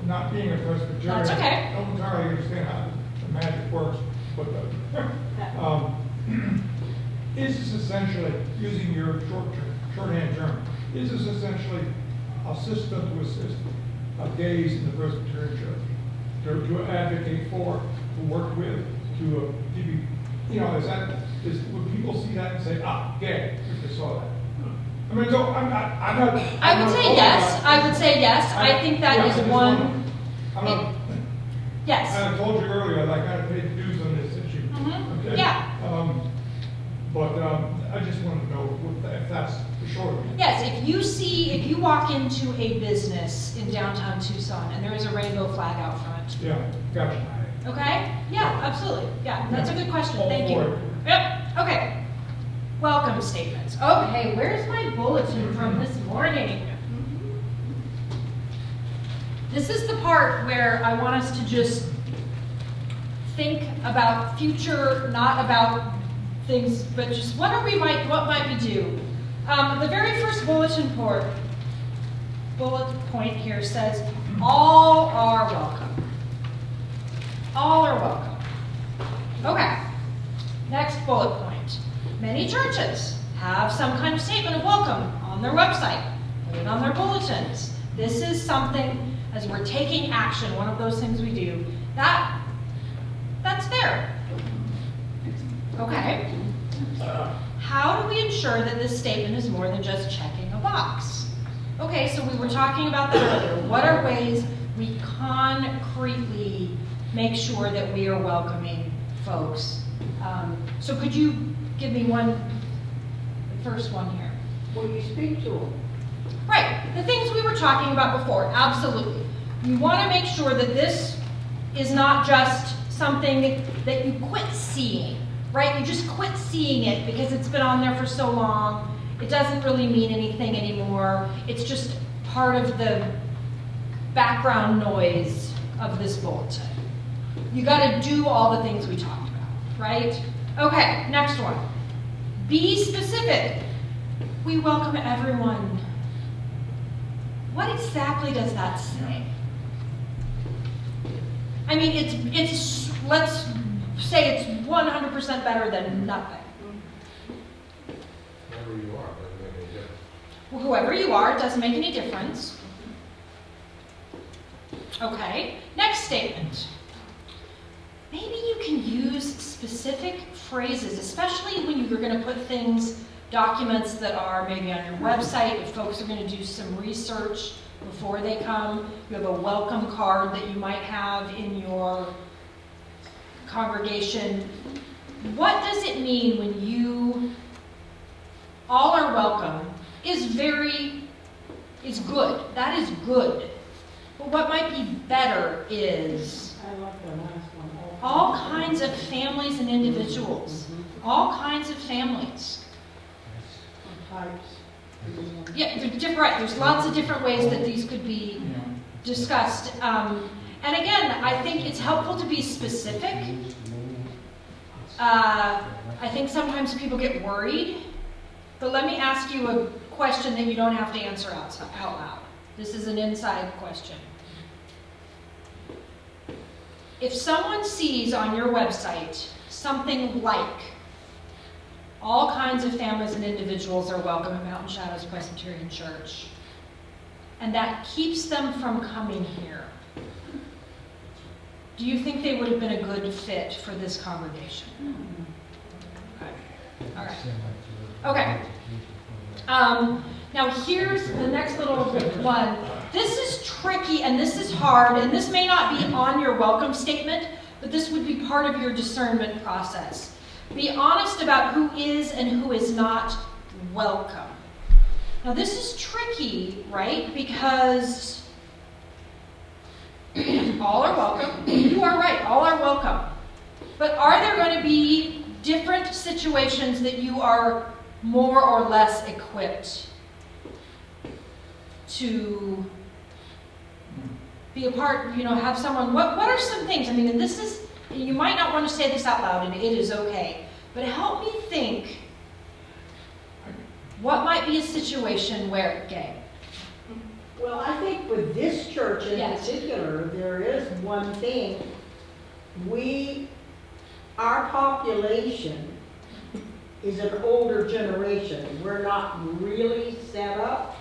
not being a Presbyterian. That's okay. I don't entirely understand how the magic works, but is this essentially, using your shorthand term, is this essentially a system to assist gays in the Presbyterian church, to advocate for, to work with, to be, would people see that and say, gay, if they saw that? I mean, so I'm not. I would say yes. I would say yes. I think that is one. Yes. I told you earlier, I kind of paid dues on this issue. Mm-hmm. Okay? Yeah. But I just want to know if that's the short of it. Yes, if you walk into a business in downtown Tucson and there is a rainbow flag out front. Yeah, gotcha. Okay? Yeah, absolutely. Yeah, that's a good question. All Thank you. for it. Yep. Okay. Welcome statements. Okay, where's my bulletin from this morning? This is the part where I want us to just think about future, not about things, but just what might we do? The very first bullet point here says, all are welcome. All are welcome. Okay, next bullet point. Many churches have some kind of statement of welcome on their website, put it on their bulletins. This is something, as we're taking action, one of those things we do, that's there. Okay. how do we ensure that this statement is more than just checking a box? Okay, so we were talking about that earlier. What are ways we concretely make sure that we are welcoming folks? So could you give me the first one here? Will you speak to them? Right, the things we were talking about before, absolutely. You want to make sure that this is not just something that you quit seeing, right? You just quit seeing it because it's been on there for so long. It doesn't really mean anything anymore. It's just part of the background noise of this bulletin. You got to do all the things we talked about, right? Okay, next one. Be specific. We welcome everyone. What exactly does that say? I mean, it's let's say it's 100% better than nothing. Whoever you are, doesn't make any difference. Well, whoever you are, it doesn't make any difference. Okay, next statement. Maybe you can use specific phrases, especially when you're going to put documents that are maybe on your website, if folks are going to do some research before they come. You have a welcome card that you might have in your congregation. What does it mean when you all are welcome is good. That is good. But what might be better is I love the last one. all kinds of families and individuals. All kinds of families. Types. Yeah, they're different. Right. There's lots of different ways that these could be discussed. And again, I think it's helpful to be specific. I think sometimes people get worried. But let me ask you a question that you don't have to answer out loud. This is an inside question. If someone sees on your website something like all kinds of families and individuals are welcome at Mountain Shadows Presbyterian Church, and that keeps them from coming here, do you think they would have been a good fit for this congregation? Okay. All right. Okay. Now here's the next little one. This is tricky and this is hard, and this may not be on your welcome statement, but this would be part of your discernment process. Be honest about who is and who is not welcome. Now this is tricky, right? Because all are welcome. You are right, all are welcome. But are there going to be different situations that you are more or less equipped to be a part, have someone, what are some things? I mean, and this is, you might not want to say this out loud, and it is okay, but help me think, what might be a situation where, Well, I think with this church in Yes. particular, there is one thing. Our population is an older generation. We're not really set up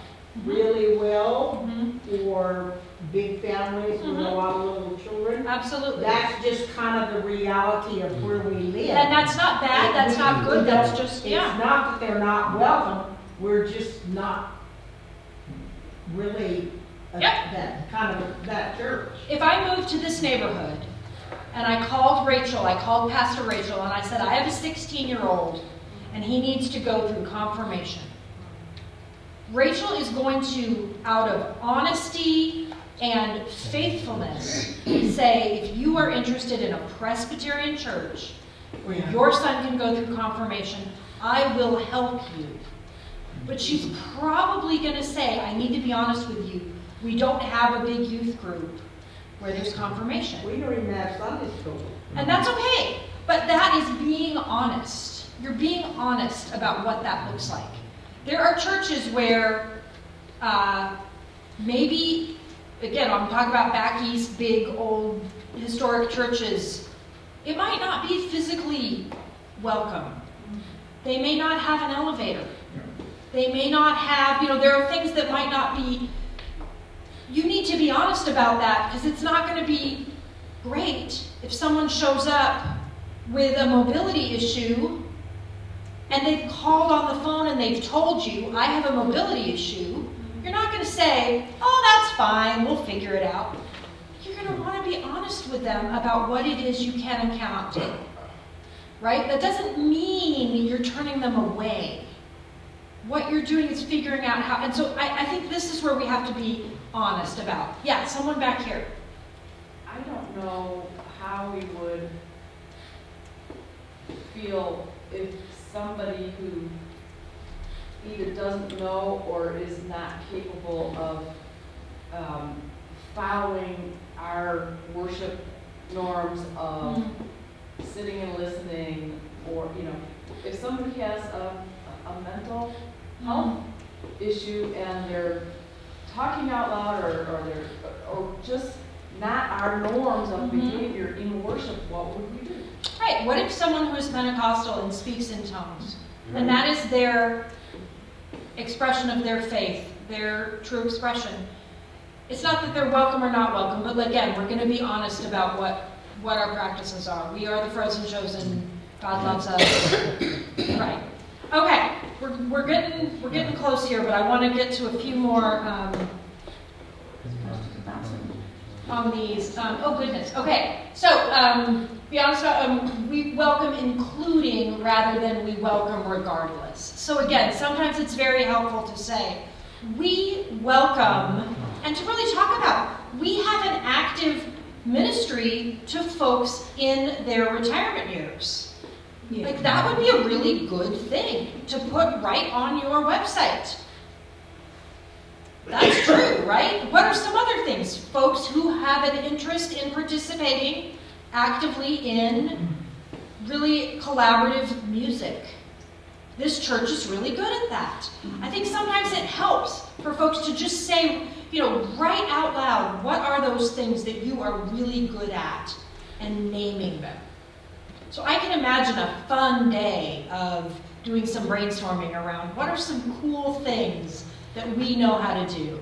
really well for big families with a lot of little children. Absolutely. That's just kind of the reality of where we live. And that's not bad, that's not good, that's just, It's not that they're not welcome, we're just not really that church. If I moved to this neighborhood and I called Pastor Rachel, and I said, I have a 16-year-old and he needs to go through confirmation. Rachel is going to, out of honesty and faithfulness, say, if you are interested in a Presbyterian church where your son can go through confirmation, I will help you. But she's probably going to say, I need to be honest with you, we don't have a big youth group where there's confirmation. We don't even have Sunday school. And that's okay, but that is being honest. You're being honest about what that looks like. There are churches where maybe, again, I'm talking about back east, big, old, historic churches. It might not be physically welcome. They may not have an elevator. They may not have, there are things that might not be. You need to be honest about that, because it's not going to be great if someone shows up with a mobility issue and they've called on the phone and they've told you, I have a mobility issue, you're not going to say, oh, that's fine, we'll figure it out. You're going to want to be honest with them about what it is you can and cannot do. Right? That doesn't mean you're turning them away. What you're doing is figuring out how, and so I think this is where we have to be honest about. Yeah, someone back here. I don't know how we would feel if somebody who either doesn't know or is not capable of following our worship norms of sitting and listening, or, you know, if somebody has a mental health issue and they're talking out loud or just not our norms of behavior in worship, what would we do? Right. What if someone who is Pentecostal and speaks in tongues, and that is their expression of their faith, their true expression? It's not that they're welcome or not welcome, but again, we're going to be honest about what our practices are. We are the frozen chosen. God loves us. Right. Okay. We're getting close here, but I want to get to a few more on these. Oh goodness. Okay. So be honest about we welcome including rather than we welcome regardless. So again, sometimes it's very helpful to say we welcome and to really talk about we have an active ministry to folks in their retirement years. Like that would be a really good thing to put right on your website. That's true, right? What are some other things? Folks who have an interest in participating actively in really collaborative music. This church is really good at that. I think sometimes it helps for folks to just say, you know, right out loud, what are those things that you are really good at, and naming them. So I can imagine a fun day of doing some brainstorming around what are some cool things that we know how to do.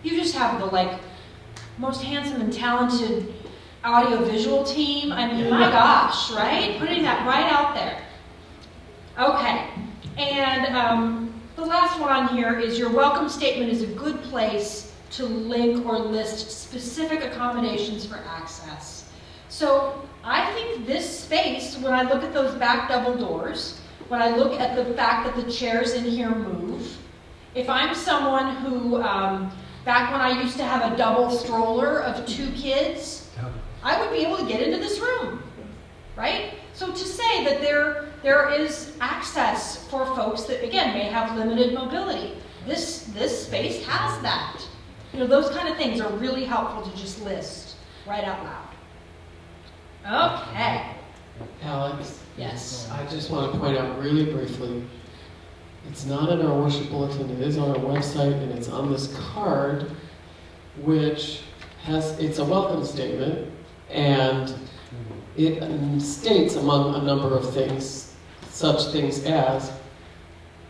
You just have the most handsome and talented audiovisual team. I mean, my gosh, right? Putting that right out there. Okay, and the last one on here is your welcome statement is a good place to link or list specific accommodations for access. So I think this space, when I look at those back double doors, when I look at the fact that the chairs in here move, if I'm someone who, back when I used to have a double stroller of 2 kids, I would be able to get into this room, right? So to say that there is access for folks that, again, may have limited mobility. This space has that. You know, those kind of things are really helpful to just list right out loud. Okay. Alex? Yes. I just want to point out really briefly, it's not in our worship bulletin, it is on our website, and it's on this card, which it's a welcome statement, and it states, among a number of things, such things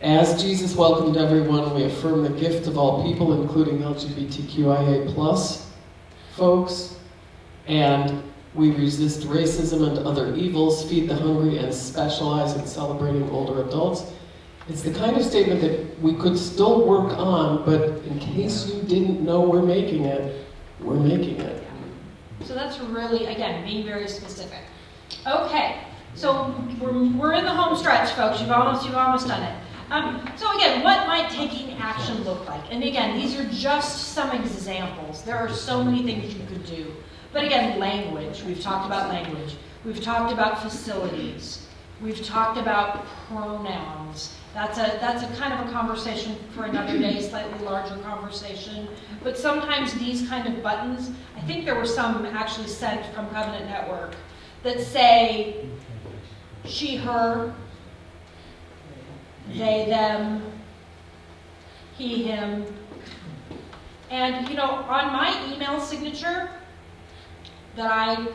as Jesus welcomed everyone, we affirm the gift of all people, including LGBTQIA+ folks, and we resist racism and other evils, feed the hungry, and specialize in celebrating older adults. It's the kind of statement that we could still work on, but in case you didn't know we're making it, we're making it. So that's really, again, being very specific. Okay, so we're in the home stretch, folks. You've almost done it. So again, what might taking action look like? And again, these are just some examples. There are so many things you could do. But again, language. We've talked about language. We've talked about facilities. We've talked about pronouns. That's a kind of a conversation for another day, slightly larger conversation. But sometimes these kind of buttons, I think there were some actually sent from Covenant Network that say she, her, they, them, he, him. And, you know, on my email signature that I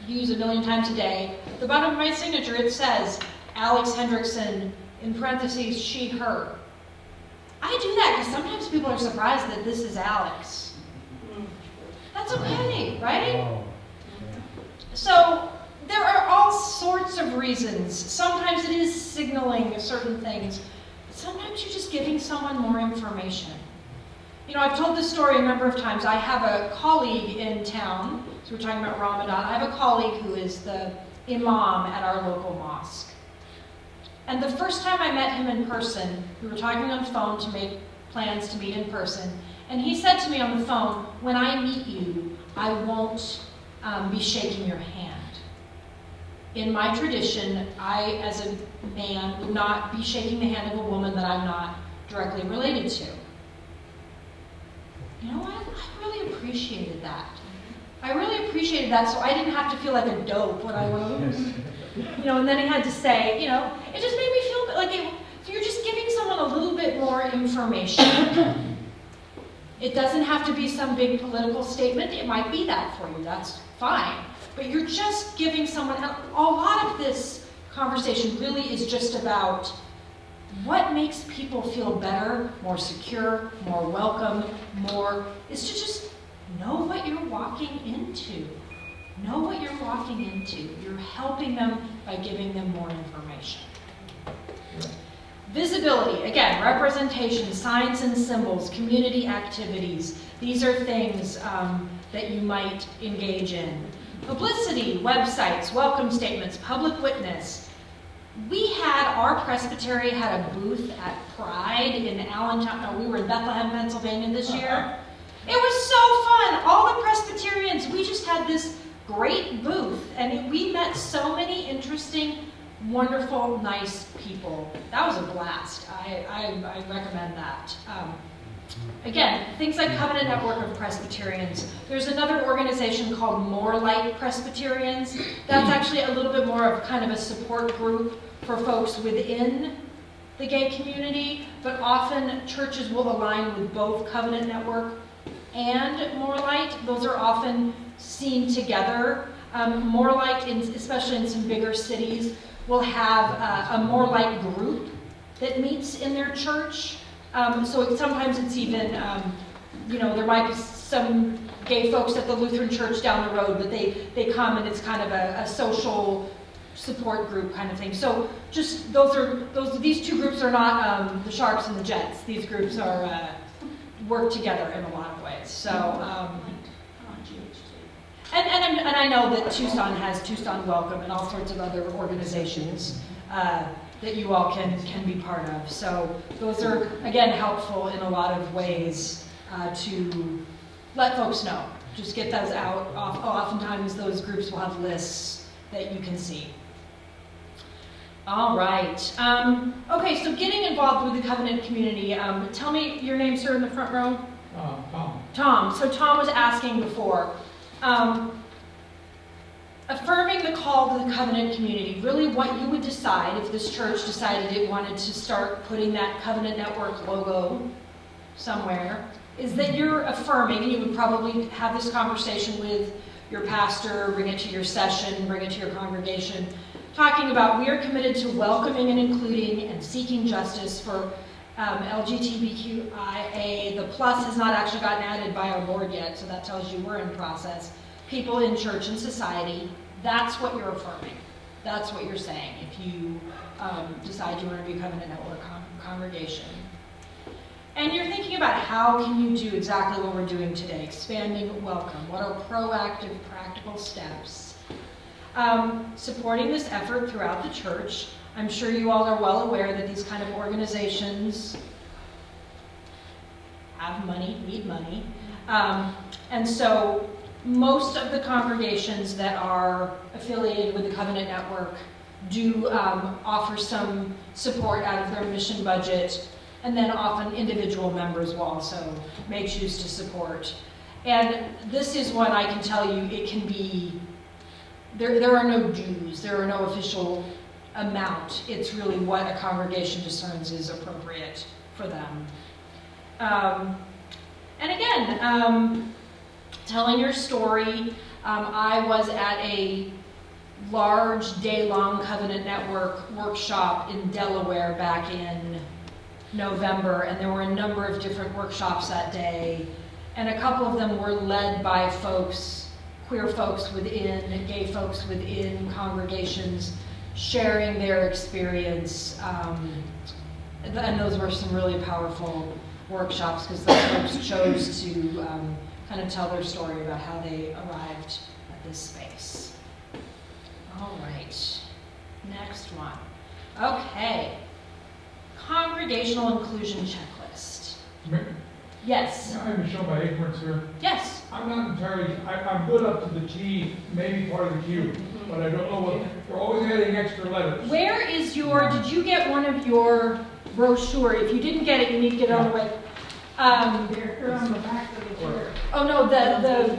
use a million times a day, at the bottom of my signature it says Alex Hendrickson, in parentheses, she, her. I do that because sometimes people are surprised that this is Alex. That's okay, right? So there are all sorts of reasons. Sometimes it is signaling certain things. Sometimes you're just giving someone more information. You know, I've told this story a number of times. I have a colleague in town, so we're talking about Ramadan. I have a colleague who is the imam at our local mosque. And the first time I met him in person, we were talking on the phone to make plans to meet in person, and he said to me on the phone, when I meet you, I won't be shaking your hand. In my tradition, I, as a man, would not be shaking the hand of a woman that I'm not directly related to. You know what? I really appreciated that. I really appreciated that, so I didn't have to feel like a dope when I went, you know, and then he had to say, you know, it just made me feel like it, so you're just giving someone a little bit more information. It doesn't have to be some big political statement. It might be that for you. That's fine. But you're just giving someone, a lot of this conversation really is just about what makes people feel better, more secure, more welcome, is to just know what you're walking into. Know what you're walking into. You're helping them by giving them more information. Visibility, again, representation, signs and symbols, community activities. These are things that you might engage in. Publicity, websites, welcome statements, public witness. Our Presbytery had a booth at Pride in Allentown. No, we were in Bethlehem, Pennsylvania this year. It was so fun. All the Presbyterians, we just had this great booth, and we met so many interesting, wonderful, nice people. That was a blast. I recommend that. Again, things like Covenant Network of Presbyterians. There's another organization called More Light Presbyterians. That's actually a little bit more of kind of a support group for folks within the gay community, but often churches will align with both Covenant Network and More Light. Those are often seen together. More Light, especially in some bigger cities, will have a More Light group that meets in their church. Sometimes it's even, there might be some gay folks at the Lutheran church down the road, but they come and it's kind of a social support group kind of thing. So just these two groups are not the Sharks and the Jets. These groups are work together in a lot of ways. So, and I know that Tucson has Tucson Welcome and all sorts of other organizations that you all can be part of. So those are, again, helpful in a lot of ways to let folks know. Just get those out. Oftentimes those groups will have lists that you can see. All right. Okay, so getting involved with the Covenant community. Tell me your name, sir, in the front row. Tom. Tom. So Tom was asking before. Affirming the call to the Covenant community, really what you would decide if this church decided it wanted to start putting that Covenant Network logo somewhere, is that you're affirming, and you would probably have this conversation with your pastor, bring it to your session, bring it to your congregation, talking about we are committed to welcoming and including and seeking justice for LGBTQIA. The plus has not actually gotten added by our board yet, so that tells you we're in process. People in church and society, that's what you're affirming. That's what you're saying if you decide you want to be a Covenant Network congregation. And you're thinking about how can you do exactly what we're doing today, expanding welcome. What are proactive, practical steps? Supporting this effort throughout the church. I'm sure you all are well aware that these kind of organizations have money, need money. And so most of the congregations that are affiliated with the Covenant Network do offer some support out of their mission budget, and then often individual members will also may choose to support. And this is one I can tell you, it can be, there are no dues, there are no official amount. It's really what a congregation discerns is appropriate for them. And again, telling your story. I was at a large day-long Covenant Network workshop in Delaware back in November, and there were a number of different workshops that day, and a couple of them were led by folks, queer folks within, gay folks within congregations, sharing their experience. And those were some really powerful workshops because those folks chose to kind of tell their story about how they arrived at this space. All right, next one. Okay, congregational inclusion checklist. Yes. I haven't shown my ignorance here. Yes. I'm not entirely, I'm good up to the T, maybe part of the Q, but I don't know what, we're always adding extra letters. Where is your, did you get one of your brochure? If you didn't get it, you need to get it on the way. They're on the back of the chair. Oh no, the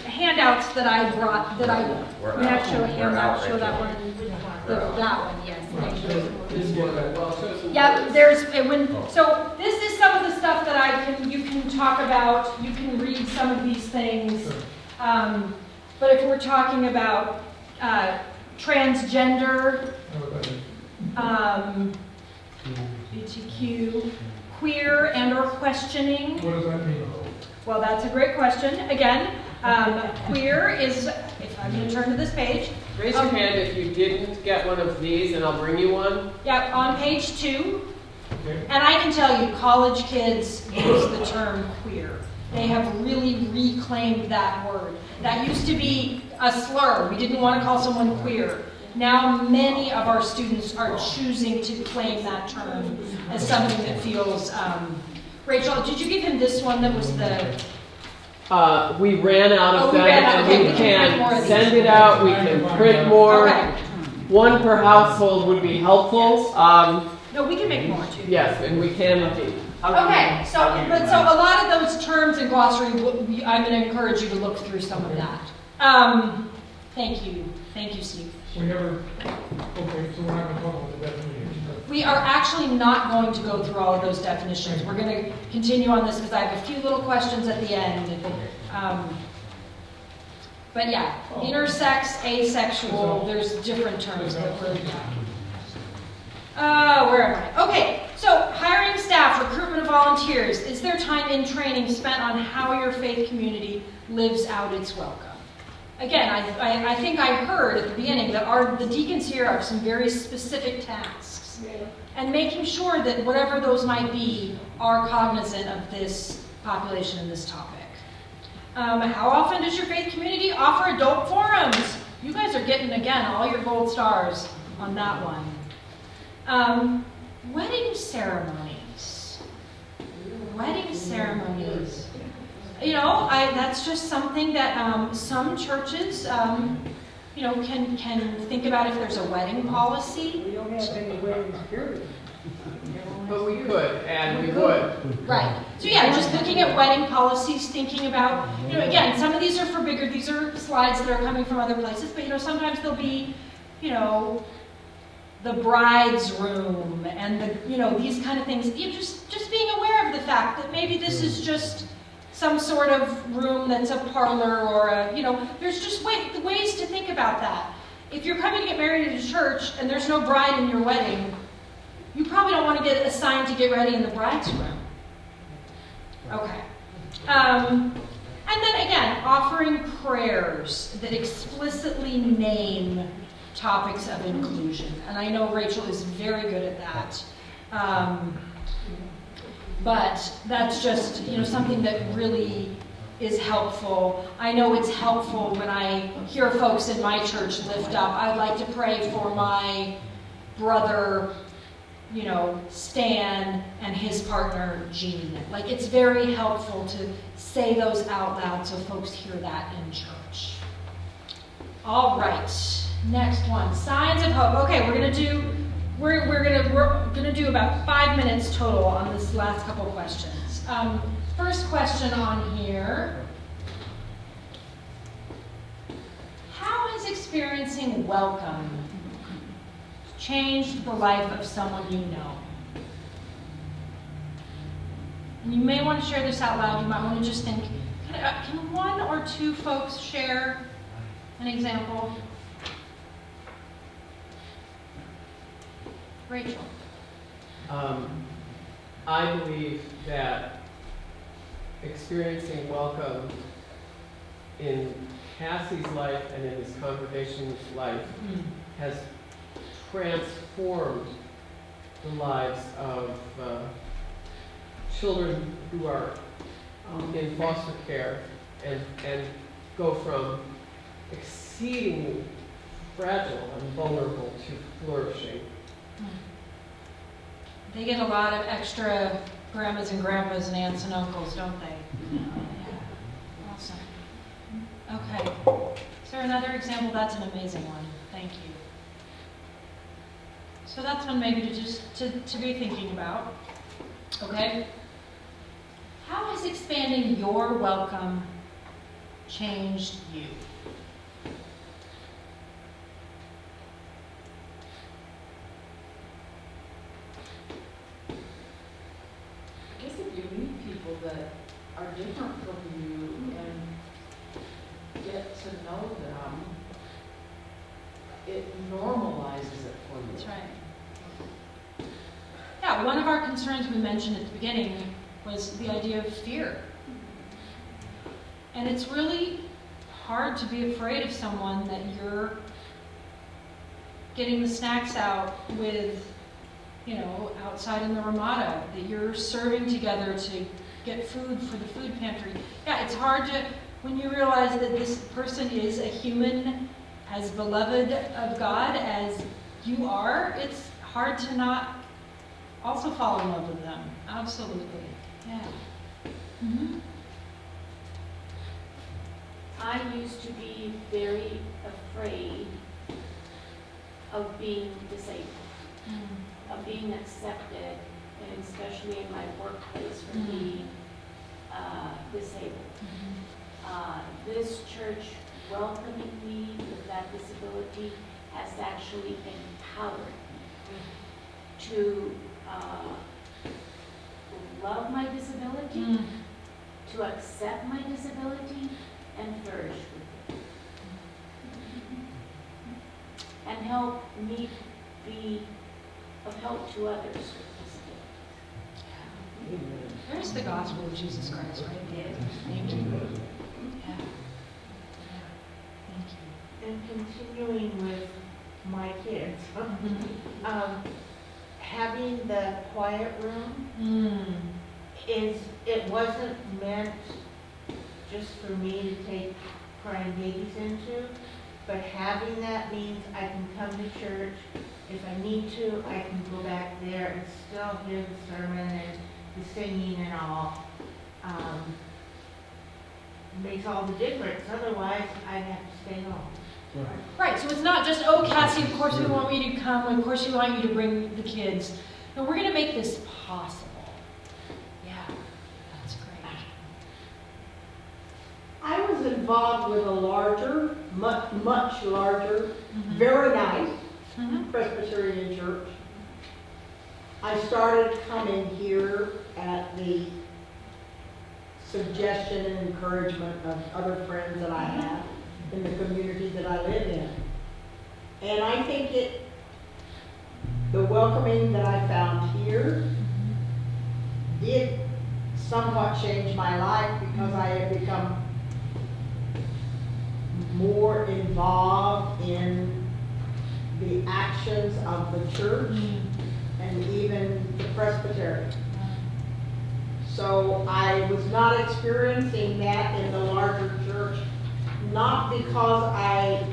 handouts that I brought, that I, we have to show a handout, show that one. That one, yes. Thank you. Yeah, there's, so this is some of the stuff that you can talk about, you can read some of these things. But if we're talking about transgender, LGBTQ, queer and or questioning. What does that mean? Well, that's a great question. Again, queer is, if I'm going to turn to this page. Raise your hand if you didn't get one of these, and I'll bring you one. Yeah, on page 2. Okay. And I can tell you, college kids use the term queer. They have really reclaimed that word. That used to be a slur. We didn't want to call someone queer. Now many of our students are choosing to claim that term as something that feels, Rachel, did you give him this one that was the... We ran out of we them, ran out. and Okay, we we can print more of can these. send it out, we can print more. Okay. One per household would be helpful. No, we can make more too. Yes, and we can indeed. Okay, so a lot of those terms in glossary, I'm going to encourage you to look through some of that. Thank you, Steve. We never, okay, so we're not going to talk about the definition. We are actually not going to go through all of those definitions. We're going to continue on this because I have a few little questions at the end. But yeah, intersex, asexual, there's different terms that we're... where am I? Okay, so hiring staff, recruitment of volunteers. Is there time in training spent on how your faith community lives out its welcome? Again, I think I heard at the beginning that the deacons here have some very specific tasks. And making sure that whatever those might be are cognizant of this population and this topic. How often does your faith community offer adult forums? You guys are getting, again, all your gold stars on that one. Wedding ceremonies. Wedding ceremonies. You know, that's just something that some churches, you know, can think about if there's a wedding policy. We don't have any weddings, period. But we could, and we would. Right. So yeah, just looking at wedding policies, thinking about, you know, again, some of these are for bigger, these are slides that are coming from other places, but you know, sometimes there'll be, you know, the bride's room and the, you know, these kind of things. You just being aware of the fact that maybe this is just some sort of room that's a parlor or a, you know, there's just ways to think about that. If you're coming to get married at a church and there's no bride in your wedding, you probably don't want to get assigned to get ready in the bride's room. Okay. And then again, offering prayers that explicitly name topics of inclusion. And I know Rachel is very good at that. But that's just, you know, something that really is helpful. I know it's helpful when I hear folks in my church lift up, I'd like to pray for my brother, you know, Stan and his partner, Jean. Like, it's very helpful to say those out loud so folks hear that in church. All right, next one, signs of hope. Okay, we're gonna do about 5 minutes total on this last couple questions. First question on here. How has experiencing welcome changed the life of someone you know? And you may want to share this out loud. You might want to just think, can one or two folks share an example? Rachel. I believe that experiencing welcome in Cassie's life and in this congregation's life has transformed the lives of children who are in foster care and go from exceedingly fragile and vulnerable to flourishing. They get a lot of extra grandmas and grandpas and aunts and uncles, don't they? Yeah. Awesome. Okay. Is there another example? That's an amazing one. Thank you. So that's one maybe to just to be thinking about. Okay. How has expanding your welcome changed you? I guess if you meet people that are different from you and get to know them, it normalizes it for you. That's right. Yeah, one of our concerns we mentioned at the beginning was the idea of fear. And it's really hard to be afraid of someone that you're getting the snacks out with, you know, outside in the Ramada, that you're serving together to get food for the food pantry. Yeah, it's hard to, when you realize that this person is a human as beloved of God as you are, it's hard to not also fall in love with them. Absolutely. Yeah. Mm-hmm. I used to be very afraid of being disabled, of being accepted, and especially in my workplace for being disabled. This church welcoming me with that disability has actually empowered me to love my disability, to accept my disability, and flourish with it. And help me be of help to others with disabilities. There's the gospel of Jesus Christ right there. Thank you. Yeah. Thank you. And continuing with my kids, having the quiet room it wasn't meant just for me to take crying babies into, but having that means I can come to church. If I need to, I can go back there and still hear the sermon and the singing and all. Makes all the difference. Otherwise, I'd have to stay home. Right, so it's not just, oh, Cassie, of course we want you to come, of course we want you to bring the kids. No, we're going to make this possible. Yeah, that's great. I was involved with a larger, much larger, very nice Presbyterian church. I started coming here at the suggestion and encouragement of other friends that I have in the community that I live in. And I think the welcoming that I found here did somewhat change my life because I have become more involved in the actions of the church and even the Presbyterian. So I was not experiencing that in the larger church, not because I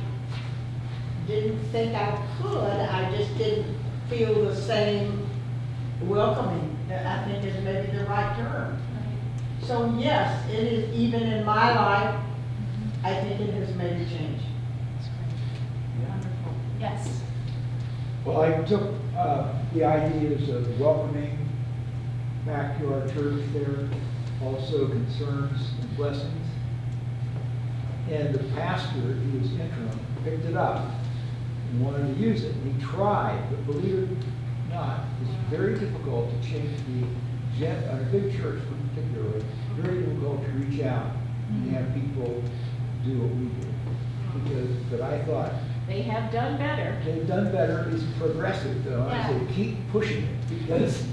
didn't think I could, I just didn't feel the same welcoming, I think is maybe the right term. So yes, it is, even in my life, I think it has made a change. That's great. Wonderful. Yes. Well, I took the ideas of welcoming back to our church there, also concerns and blessings. And the pastor, who was interim, picked it up and wanted to use it. And he tried, but believe it or not, it's very difficult to change a big church particularly, very difficult to reach out and have people do what we do. But I thought, They have done better. they've done better, it's progressive though. I said, keep pushing it, because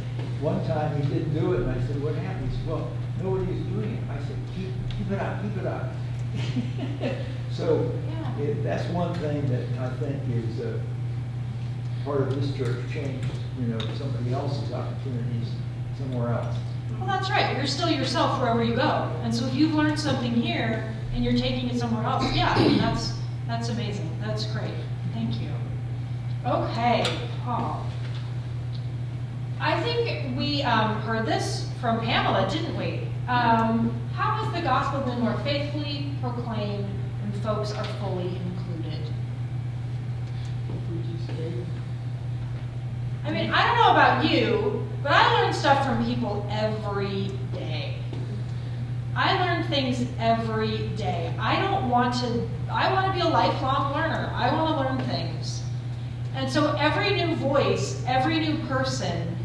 one time he didn't do it, and I said, what happened? He said, well, nobody's doing it. I said, keep it up, keep it up. So Yeah. that's one thing that I think is part of this church changed, somebody else's opportunities somewhere else. Well, that's right. You're still yourself wherever you go. And so if you've learned something here and you're taking it somewhere else, yeah, that's amazing. That's great. Thank you. Okay, Paul. I think we heard this from Pamela, didn't we? How has the gospel been more faithfully proclaimed when folks are fully included? I mean, I don't know about you, but I learn stuff from people every day. I learn things every day. I want to be a lifelong learner. I want to learn things. And so every new voice, every new person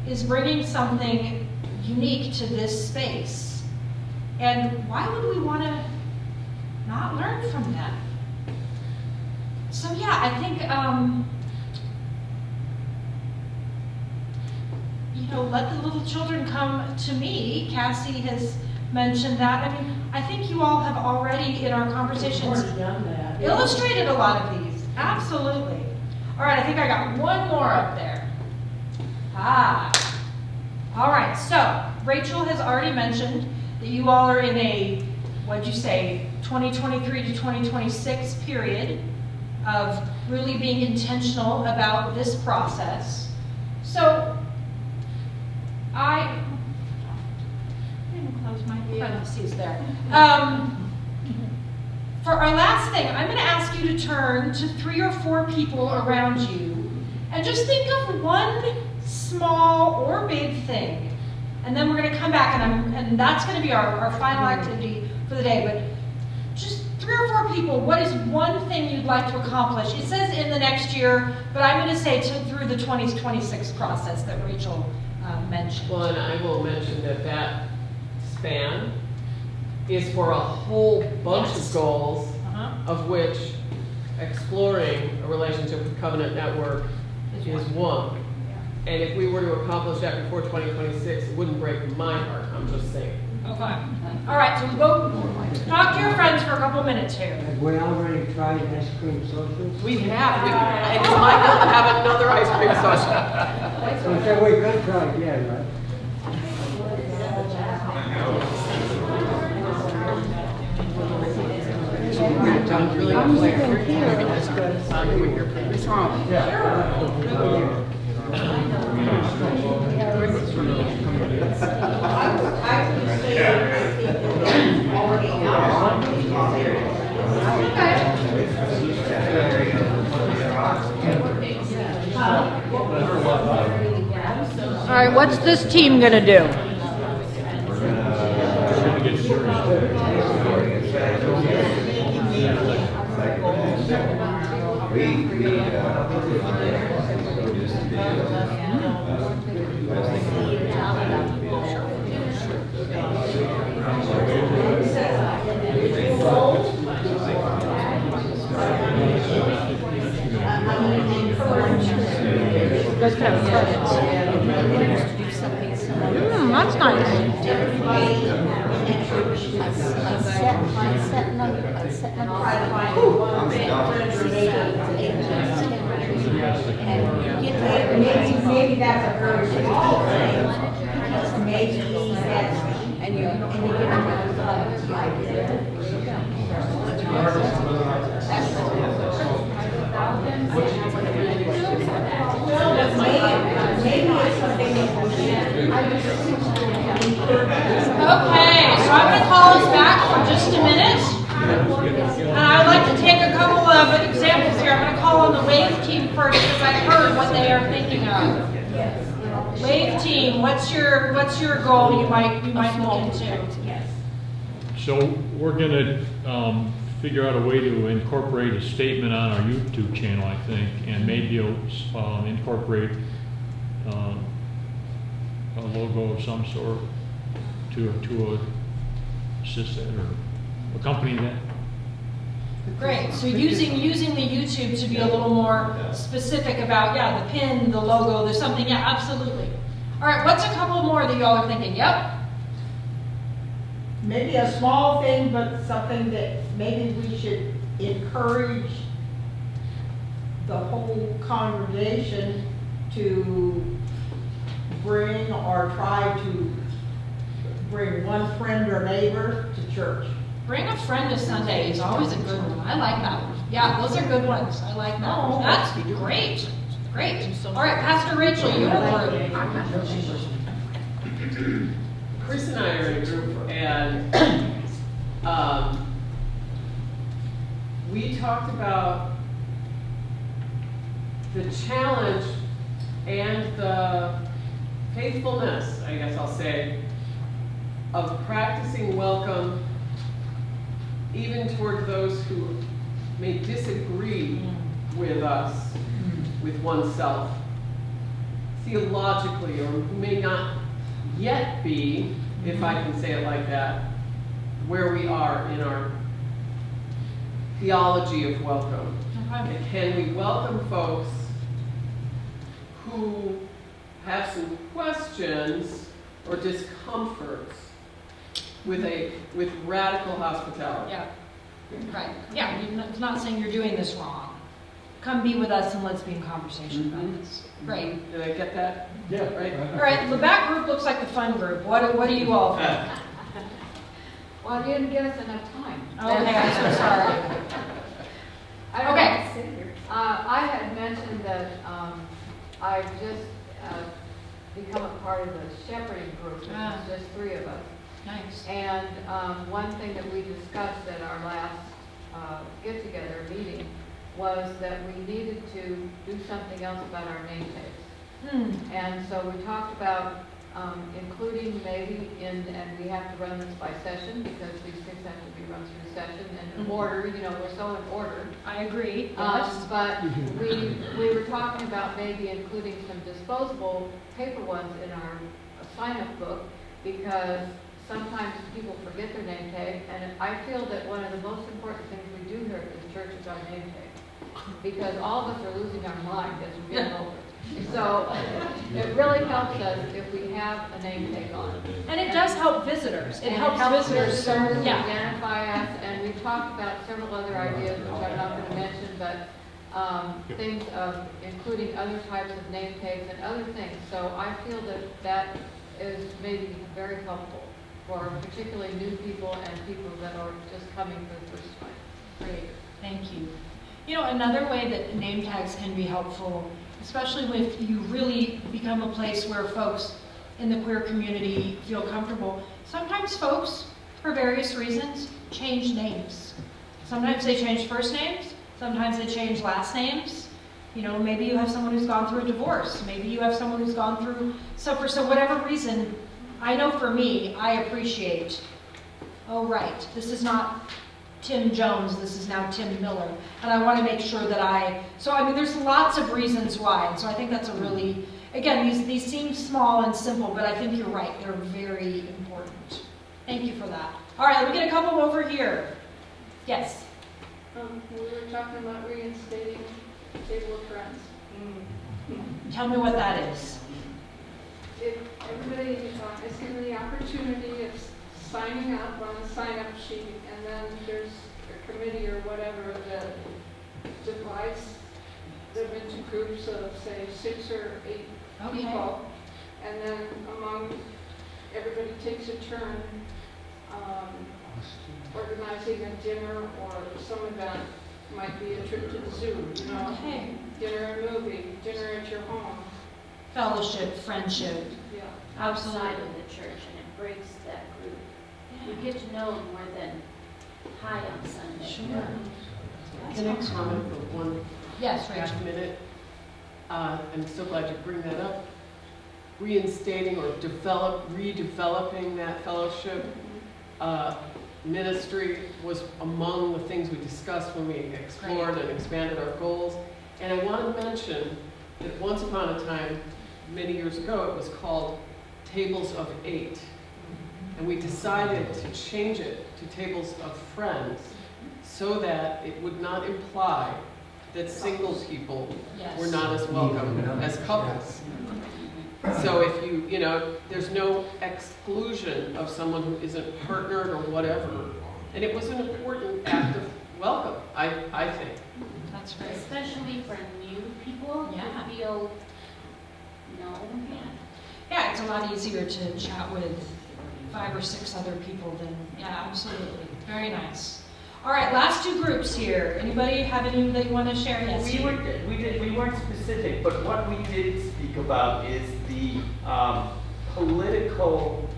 is bringing something unique to this space. And why would we want to not learn from them? So yeah, I think, let the little children come to me. Cassie has mentioned that. I mean, I think you all have already, in our conversations, illustrated a lot of these. Absolutely. All right, I think I got one more up there. All right, so Rachel has already mentioned that you all are in a, 2023 to 2026 period of really being intentional about this process. So I didn't close my parentheses there. For our last thing, I'm going to ask you to turn to 3 or 4 people around you and just think of one small or big thing. And then we're going to come back, and that's going to be our final activity for the day. But just 3 or 4 people, what is one thing you'd like to accomplish? It says in the next year, but I'm going to say through the 2026 process that Rachel mentioned. Well, and I will mention that span is for a whole bunch of goals, of which exploring a relationship with Covenant Network is one. And if we were to accomplish that before 2026, it wouldn't break my heart, I'm just saying. Okay. All right, so go talk to your friends for a couple minutes here. Have we already tried ice cream socials? We have, and it's my goal to have another ice cream social. So we could try again, right? All right, what's this team gonna do? That's Maybe that's a version. Maybe that's, and you Okay, so I'm going to call us back for just a minute. And I would like to take a couple of examples here. I'm going to call on the WAVE team first because I heard what they are thinking of. WAVE team, what's your goal you might look into? So we're going to figure out a way to incorporate a statement on our YouTube channel, I think, and maybe incorporate a logo of some sort to assist that or accompany that. Great. So using the YouTube to be a little more specific about, the pin, the logo, there's something, absolutely. All right, what's a couple more that y'all are thinking? Yep. maybe a small thing, but something that maybe we should encourage the whole congregation to bring or try to bring one friend or neighbor to church. Bring a friend to Sunday is always a good one. I like that one. Yeah, those are good ones. I like that one. That's great. Great. All right, Pastor Rachel, you have a Chris and I are in a group, and we talked about the challenge and the faithfulness, I guess I'll say, of practicing welcome even toward those who may disagree with us, with oneself, theologically, or who may not yet be, if I can say it like that, where we are in our theology of welcome. And can we welcome folks who have some questions or discomforts with radical hospitality? Yeah, right. Yeah, it's not saying you're doing this wrong. Come be with us and let's be in conversation about this. Great. Did I get that? Yeah. Right? All right, the back group looks like the fun group. What do you all think? Well, you didn't give us enough time. Okay, I'm so sorry. Okay. I had mentioned that I've just become a part of the shepherding group, which Ah. is just 3 of us. Nice. And one thing that we discussed at our last get-together meeting was that we needed to do something else about our name tags. And so we talked about including maybe and we have to run this by session because these things have to be run through session and in order, we're so in order. I agree. Yes. But we were talking about maybe including some disposable paper ones in our sign-up book because sometimes people forget their name tag, and I feel that one of the most important things we do here at this church is our name tag. Because all of us are losing our mind as we get older. So it really helps us if we have a name tag on it. And it does help visitors. It helps visitors. Yeah. Identify us, and we talked about several other ideas, which I'm not going to mention, but things of including other types of name tags and other things. So I feel that is maybe very helpful for particularly new people and people that are just coming for the first time. Great. Thank you. Another way that name tags can be helpful, especially if you really become a place where folks in the queer community feel comfortable. Sometimes folks, for various reasons, change names. Sometimes they change first names. Sometimes they change last names. Maybe you have someone who's gone through a divorce. Maybe you have someone who's gone through, so whatever reason, I know for me, I appreciate, oh right, this is not Tim Jones, this is now Tim Miller. And I want to make sure that there's lots of reasons why. And so I think that's a really, again, these seem small and simple, but I think you're right, they're very important. Thank you for that. All right, let me get a couple over here. Yes? We were talking about reinstating Table of Friends. Tell me what that is. If everybody is given the opportunity of signing up on a sign-up sheet, and then there's a committee or whatever that divides them into groups of, say, 6 or 8 people, and then everybody takes a turn organizing a dinner or some event. Might be a trip to the zoo, dinner and movie, dinner at your home. Fellowship, friendship. Yeah. Outside of the church, and it breaks that group. You get to know them more than hi on Sunday. Sure. Can I comment for one Yes, Rachel. half minute? I'm so glad you bring that up. Reinstating or redeveloping that fellowship ministry was among the things we discussed when we explored and expanded our goals. And I want to mention that once upon a time, many years ago, it was called Tables of 8. And we decided to change it to Tables of Friends so that it would not imply that single people were not as welcome as couples. So if you know, there's no exclusion of someone who isn't partnered or whatever. And it was an important act of welcome, I think. That's great. Especially for new people Yeah. to feel known. Yeah, it's a lot easier to chat with 5 or 6 other people than, yeah, absolutely. Very nice. All right, last 2 groups here. Anybody have any that you want to share? Yes. We weren't specific, but what we did speak about is the political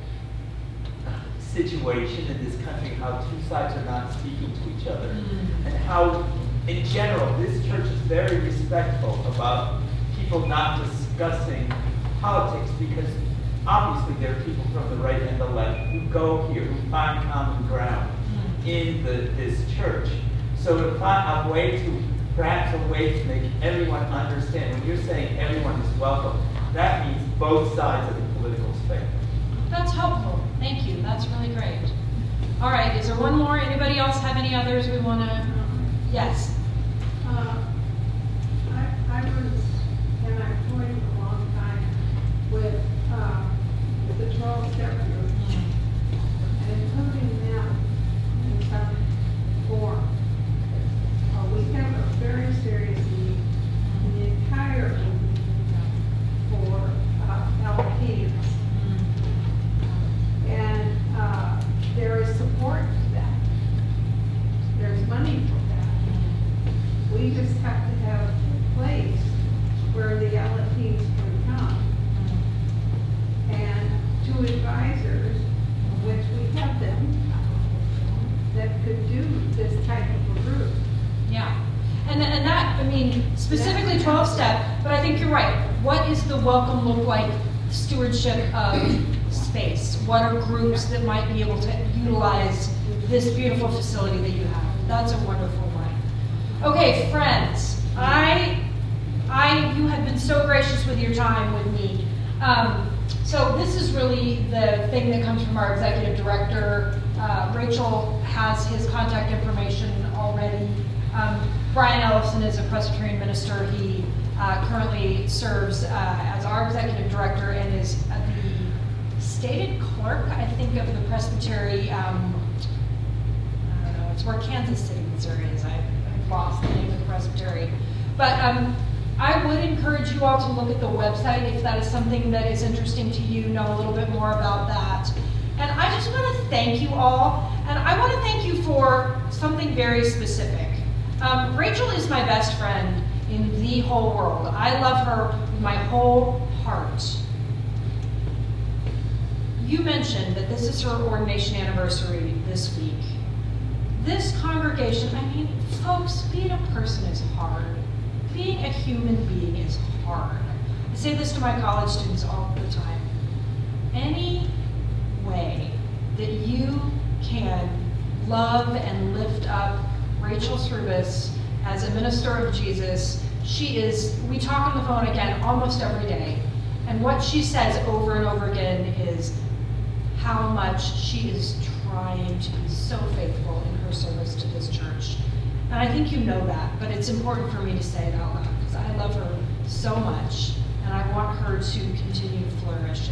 situation in this country, how 2 sides are not speaking to each other, and how, in general, this church is very respectful about people not discussing politics, because obviously there are people from the right and the left who go here, who find common ground in this church. So to find a way to, perhaps a way to make everyone understand, when you're saying everyone is welcome, that means both sides of the political spectrum. That's helpful. Thank you. That's really great. All right, is there one more? Anybody else have any others we want to? Yes. I was, and I've toyed a long time with the 12-step group and including them in some form. We have a very serious need in the entire movement for LPs. And there is support for that. There's money for that. We just have to have a place where the LPs can come. And 2 advisors, of which we have them, that could do this type of a group. Yeah. And that, I mean, specifically 12-step, but I think you're right. What is the welcome look like stewardship of space? What are groups that might be able to utilize this beautiful facility that you have? That's a wonderful one. Okay, friends, you have been so gracious with your time with me. So this is really the thing that comes from our executive director. Rachel has his contact information already. Brian Ellison is a Presbyterian minister. He currently serves as our executive director and is the stated clerk, I think, of the Presbytery. I don't know, it's where Kansas City, Missouri is. I've lost the name of the Presbytery. But I would encourage you all to look at the website if that is something that is interesting to you, know a little bit more about that. And I just want to thank you all, and I want to thank you for something very specific. Rachel is my best friend in the whole world. I love her with my whole heart. You mentioned that this is her ordination anniversary this week. This congregation, I mean, folks, being a person is hard. Being a human being is hard. I say this to my college students all the time. Any way that you can love and lift up Rachel Service as a minister of Jesus, we talk on the phone again almost every day, and what she says over and over again is how much she is trying to be so faithful in her service to this church. And I think you know that, but it's important for me to say it out loud because I love her so much, and I want her to continue to flourish